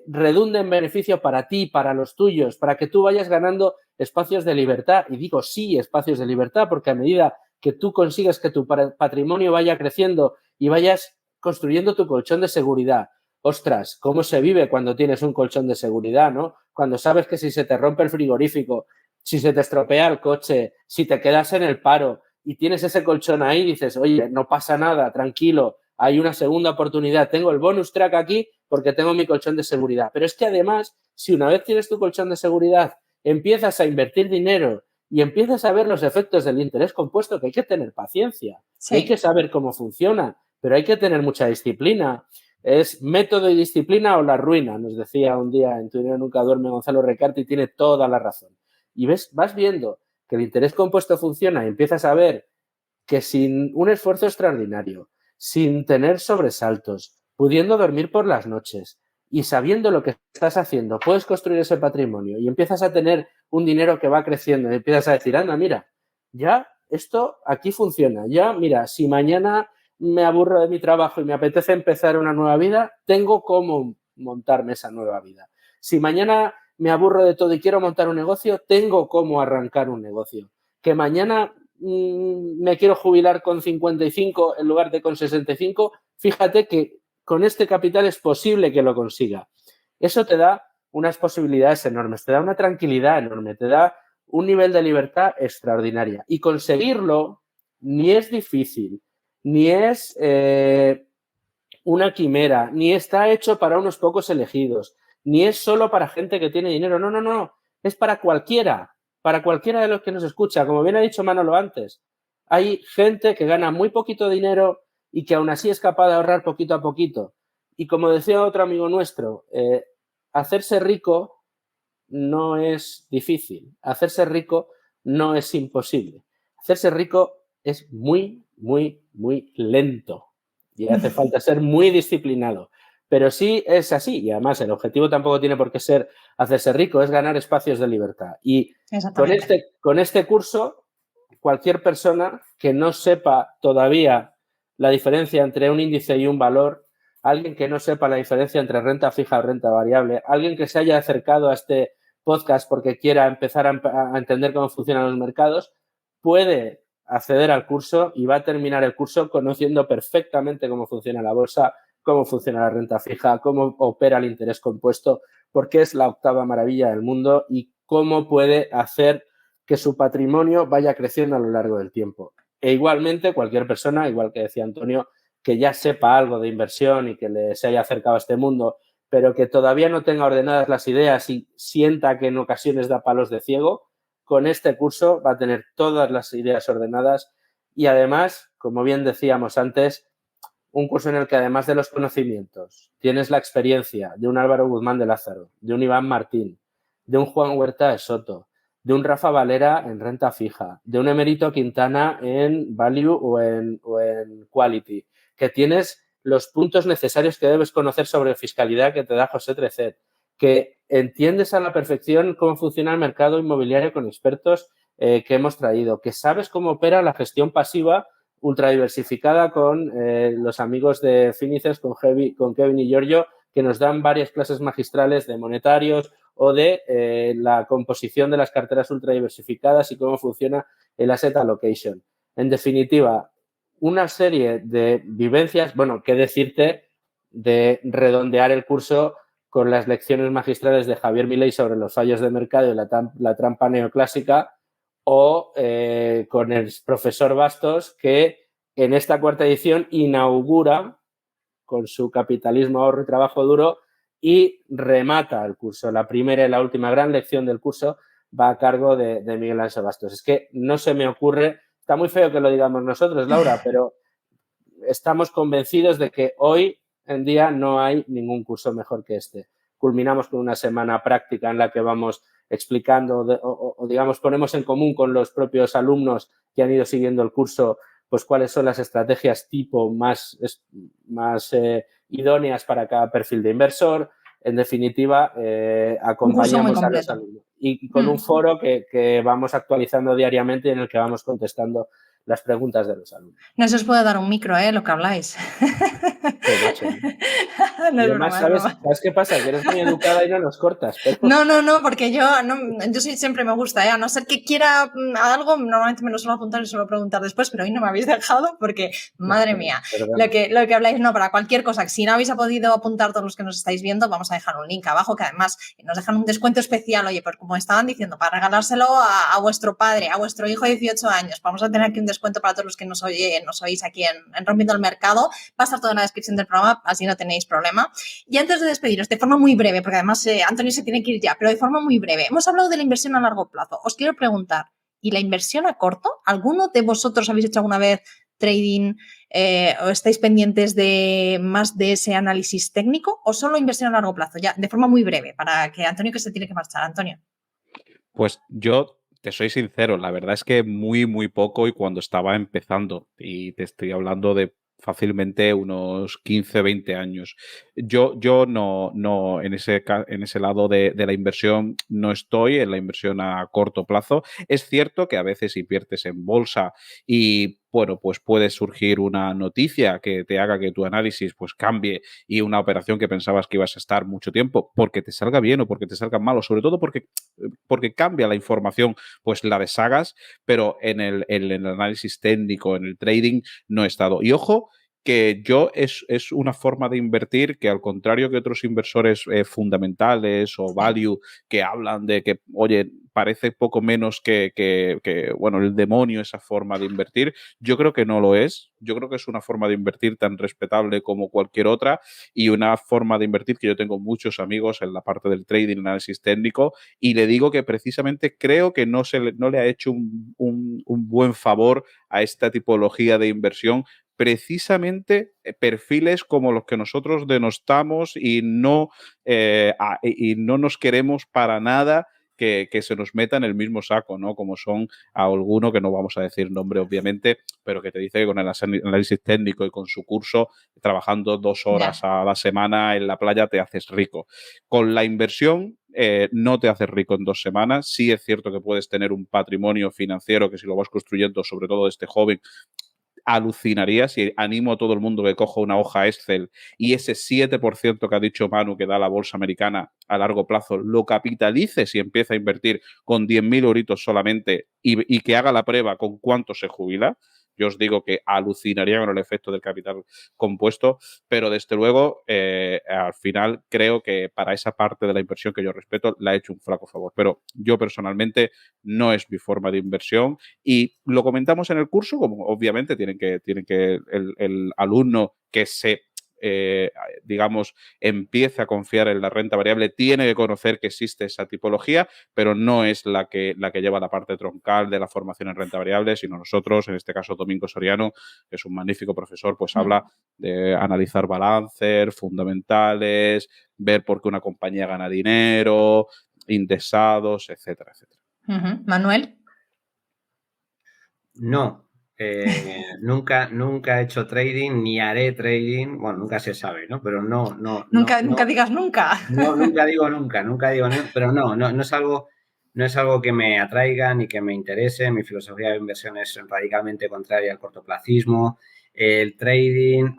redunde en beneficio para ti, para los tuyos, para que tú vayas ganando espacios de libertad? Y digo sí, espacios de libertad, porque a medida que tú consigues que tu patrimonio vaya creciendo y vayas construyendo tu colchón de seguridad, ostras, ¿cómo se vive cuando tienes un colchón de seguridad, no? Cuando sabes que si se te rompe el frigorífico, si se te estropea el coche, si te quedas en el paro y tienes ese colchón ahí, dices, oye, no pasa nada, tranquilo, hay una segunda oportunidad, tengo el bonus track aquí porque tengo mi colchón de seguridad. Pero es que además, si una vez tienes tu colchón de seguridad, empiezas a invertir dinero y empiezas a ver los efectos del interés compuesto, que hay que tener paciencia, sí. Hay que saber cómo funciona, pero hay que tener mucha disciplina. Es método y disciplina o la ruina, nos decía un día en Tu dinero nunca duerme Gonzalo Recarte, y tiene toda la razón. Y vas viendo que el interés compuesto funciona y empiezas a ver que sin un esfuerzo extraordinario, sin tener sobresaltos, pudiendo dormir por las noches y sabiendo lo que estás haciendo, puedes construir ese patrimonio y empiezas a tener un dinero que va creciendo y empiezas a decir, anda, mira, ya esto aquí funciona, ya, mira, si mañana me aburro de mi trabajo y me apetece empezar una nueva vida, tengo cómo montarme esa nueva vida. Si mañana me aburro de todo y quiero montar un negocio, tengo cómo arrancar un negocio. Que mañana me quiero jubilar con 55 en lugar de con 65, fíjate que con este capital es posible que lo consiga. Eso te da unas posibilidades enormes, te da una tranquilidad enorme, te da un nivel de libertad extraordinaria. Y conseguirlo ni es difícil, ni es una quimera, ni está hecho para unos pocos elegidos, ni es solo para gente que tiene dinero. No, no, no. Es para cualquiera de los que nos escucha. Como bien ha dicho Manolo antes, hay gente que gana muy poquito dinero y que aún así es capaz de ahorrar poquito a poquito. Y como decía otro amigo nuestro, hacerse rico no es difícil. Hacerse rico no es imposible. Hacerse rico es muy, muy, muy lento. Y hace falta ser muy disciplinado. Pero sí es así. Y además el objetivo tampoco tiene por qué ser hacerse rico, es ganar espacios de libertad. Y con este curso, cualquier persona que no sepa todavía la diferencia entre un índice y un valor, alguien que no sepa la diferencia entre renta fija o renta variable, alguien que se haya acercado a este podcast porque quiera empezar a entender cómo funcionan los mercados, puede acceder al curso y va a terminar el curso conociendo perfectamente cómo funciona la bolsa, cómo funciona la renta fija, cómo opera el interés compuesto, porque es la octava maravilla del mundo y cómo puede hacer que su patrimonio vaya creciendo a lo largo del tiempo. E igualmente, cualquier persona, igual que decía Antonio, que ya sepa algo de inversión y que se haya acercado a este mundo, pero que todavía no tenga ordenadas las ideas y sienta que en ocasiones da palos de ciego, con este curso va a tener todas las ideas ordenadas y además, como bien decíamos antes, un curso en el que además de los conocimientos tienes la experiencia de un Álvaro Guzmán de Lázaro, de un Iván Martín, de un Juan Huerta de Soto, de un Rafa Valera en renta fija, de un Emérito Quintana en value o en quality, que tienes los puntos necesarios que debes conocer sobre fiscalidad que te da José Trecet, que entiendes a la perfección cómo funciona el mercado inmobiliario con expertos que hemos traído, que sabes cómo opera la gestión pasiva ultra diversificada con los amigos de Finices, con Kevin y Giorgio, que nos dan varias clases magistrales de monetarios o de la composición de las carteras ultra diversificadas y cómo funciona el asset allocation. En definitiva, una serie de vivencias, bueno, qué decirte de redondear el curso con las lecciones magistrales de Javier Milei sobre los fallos de mercado y la trampa neoclásica, o con el profesor Bastos, que en esta cuarta edición inaugura con su capitalismo, ahorro y trabajo duro y remata el curso. La primera y la última gran lección del curso va a cargo de Miguel Ángel Bastos. Es que no se me ocurre, está muy feo que lo digamos nosotros, Laura, pero estamos convencidos de que hoy en día no hay ningún curso mejor que este. Culminamos con una semana práctica en la que vamos explicando o digamos, ponemos en común con los propios alumnos que han ido siguiendo el curso, pues cuáles son las estrategias tipo más idóneas para cada perfil de inversor. En definitiva, acompañamos a los alumnos. Y con un foro que vamos actualizando diariamente y en el que vamos contestando las preguntas de los alumnos. No se os puede dar un micro, lo que habláis. No, y además, ¿sabes qué pasa? Que eres muy educada y no nos cortas. Pero... No, porque yo siempre me gusta, a no ser que quiera algo, normalmente me lo suelo apuntar y suelo preguntar después, pero hoy no me habéis dejado porque, madre mía, lo que habláis, no, para cualquier cosa, si no habéis podido apuntar todos los que nos estáis viendo, vamos a dejar un link abajo, que además nos dejan un descuento especial, oye, pues como estaban diciendo, para regalárselo a vuestro padre, a vuestro hijo de 18 años, vamos a tener aquí un descuento para todos los que nos oís aquí en Rompiendo el Mercado, va a estar todo en la descripción del programa, así no tenéis problema. Y antes de despediros, de forma muy breve, porque además Antonio se tiene que ir ya, pero de forma muy breve, hemos hablado de la inversión a largo plazo. Os quiero preguntar, ¿y la inversión a corto? ¿Alguno de vosotros habéis hecho alguna vez trading o estáis pendientes de más de ese análisis técnico o solo inversión a largo plazo? Ya, de forma muy breve, para que Antonio, que se tiene que marchar. Antonio. Pues yo te soy sincero, la verdad es que muy, muy poco y cuando estaba empezando, y te estoy hablando de fácilmente unos 15, 20 años. Yo no en ese lado de la inversión no estoy, en la inversión a corto plazo. Es cierto que a veces inviertes en bolsa y, bueno, pues puede surgir una noticia que te haga que tu análisis pues cambie y una operación que pensabas que ibas a estar mucho tiempo, porque te salga bien o porque te salga mal, o sobre todo porque cambia la información, pues la deshagas, pero en el análisis técnico, en el trading, no he estado. Y ojo, que es una forma de invertir que, al contrario que otros inversores fundamentales o value que hablan de que, oye, parece poco menos que, bueno, el demonio esa forma de invertir, yo creo que no lo es. Yo creo que es una forma de invertir tan respetable como cualquier otra y una forma de invertir que yo tengo muchos amigos en la parte del trading, análisis técnico, y le digo que precisamente creo que no le ha hecho un buen favor a esta tipología de inversión precisamente perfiles como los que nosotros denostamos y no nos queremos para nada que se nos meta en el mismo saco, ¿no? Como son a alguno, que no vamos a decir nombre obviamente, pero que te dice que con el análisis técnico y con su curso, trabajando 2 horas a la semana en la playa, te haces rico. Con la inversión no te haces rico en 2 semanas. Sí es cierto que puedes tener un patrimonio financiero que, si lo vas construyendo, sobre todo este joven, alucinarías, y animo a todo el mundo que coja una hoja Excel y ese 7% que ha dicho Manu que da la bolsa americana a largo plazo lo capitalice y empieza a invertir con 10.000 euritos solamente y que haga la prueba con cuánto se jubila. Yo os digo que alucinaría con el efecto del capital compuesto, pero desde luego al final creo que para esa parte de la inversión que yo respeto le ha hecho un flaco favor, pero yo personalmente no es mi forma de inversión y lo comentamos en el curso, como obviamente tienen que el alumno que digamos, empieza a confiar en la renta variable, tiene que conocer que existe esa tipología, pero no es la que lleva la parte troncal de la formación en renta variable, sino nosotros, en este caso Domingo Soriano, que es un magnífico profesor, pues habla de analizar balances, fundamentales, ver por qué una compañía gana dinero, indexados, etcétera, etcétera. Manuel. No. Nunca he hecho trading, ni haré trading. Bueno, nunca se sabe, ¿no? Pero Nunca digas nunca. Nunca digo nunca, pero no es algo que me atraiga ni que me interese. Mi filosofía de inversión es radicalmente contraria al cortoplacismo. El trading,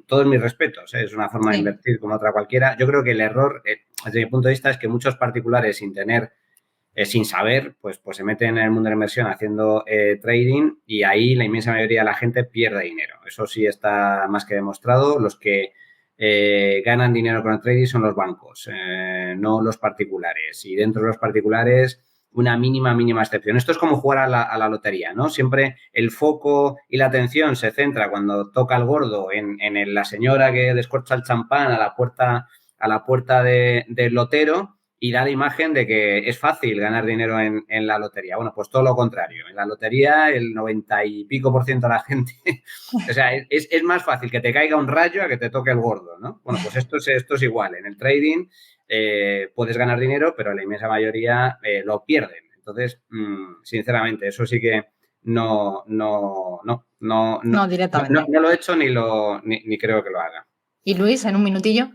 todos mis respetos, es una forma de invertir como otra cualquiera. Yo creo que el error, desde mi punto de vista, es que muchos particulares, sin saber, pues se meten en el mundo de la inversión haciendo trading, y ahí la inmensa mayoría de la gente pierde dinero. Eso sí está más que demostrado. Los que ganan dinero con el trading son los bancos, no los particulares. Y dentro de los particulares, una mínima excepción. Esto es como jugar a la lotería, ¿no? Siempre el foco y la atención se centra cuando toca el gordo en la señora que descorcha el champán a la puerta del lotero, y da la imagen de que es fácil ganar dinero en la lotería. Bueno, pues todo lo contrario. En la lotería, el 90 y pico % de la gente... o sea, es más fácil que te caiga un rayo a que te toque el gordo, ¿no? Bueno, pues esto es igual. En el trading puedes ganar dinero, pero la inmensa mayoría lo pierden. Entonces, sinceramente, eso sí que no directamente. No lo he hecho ni creo que lo haga. ¿Y Luis, en un minutillo?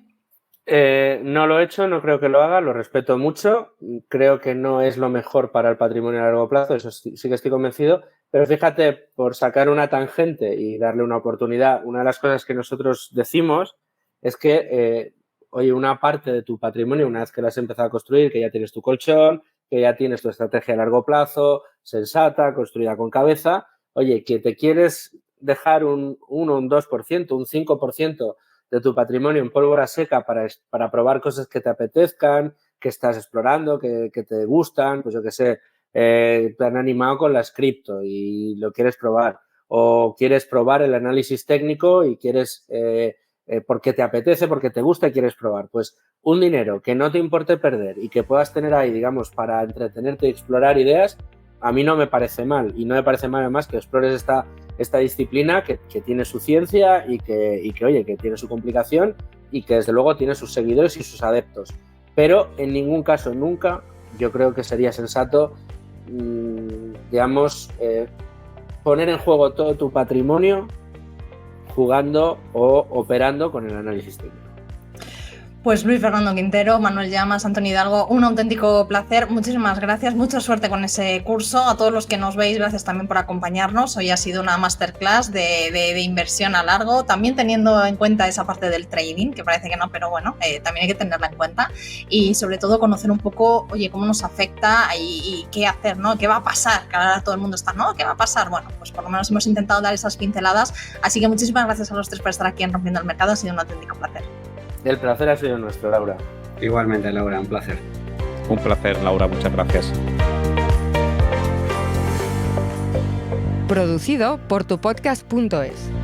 No lo he hecho, no creo que lo haga, lo respeto mucho, creo que no es lo mejor para el patrimonio a largo plazo, eso sí que estoy convencido, pero fíjate, por sacar una tangente y darle una oportunidad, una de las cosas que nosotros decimos es que, oye, una parte de tu patrimonio, una vez que lo has empezado a construir, que ya tienes tu colchón, que ya tienes tu estrategia a largo plazo, sensata, construida con cabeza, oye, que te quieres dejar un 1, un 2%, un 5% de tu patrimonio en pólvora seca para probar cosas que te apetezcan, que estás explorando, que te gustan, pues yo qué sé, te han animado con las cripto y lo quieres probar, o quieres probar el análisis técnico y quieres, porque te apetece, porque te gusta y quieres probar, pues un dinero que no te importe perder y que puedas tener ahí, digamos, para entretenerte y explorar ideas, a mí no me parece mal, y no me parece mal además que explores esta disciplina que tiene su ciencia y que, oye, que tiene su complicación y que desde luego tiene sus seguidores y sus adeptos. Pero en ningún caso, nunca, yo creo que sería sensato, digamos, poner en juego todo tu patrimonio jugando o operando con el análisis técnico. Pues Luis Fernando Quintero, Manuel Llamas, Antonio Hidalgo, un auténtico placer. Muchísimas gracias, mucha suerte con ese curso. A todos los que nos veis, gracias también por acompañarnos. Hoy ha sido una masterclass de inversión a largo, también teniendo en cuenta esa parte del trading, que parece que no, pero bueno, también hay que tenerla en cuenta. Y sobre todo conocer un poco, oye, cómo nos afecta y qué hacer, ¿no? ¿Qué va a pasar? Que ahora todo el mundo está, ¿no? ¿Qué va a pasar? Bueno, pues por lo menos hemos intentado dar esas pinceladas. Así que muchísimas gracias a los tres por estar aquí en Rompiendo el Mercado. Ha sido un auténtico placer. El placer ha sido nuestro, Laura. Igualmente, Laura, un placer. Un placer, Laura, muchas gracias. Producido por tupodcast.es.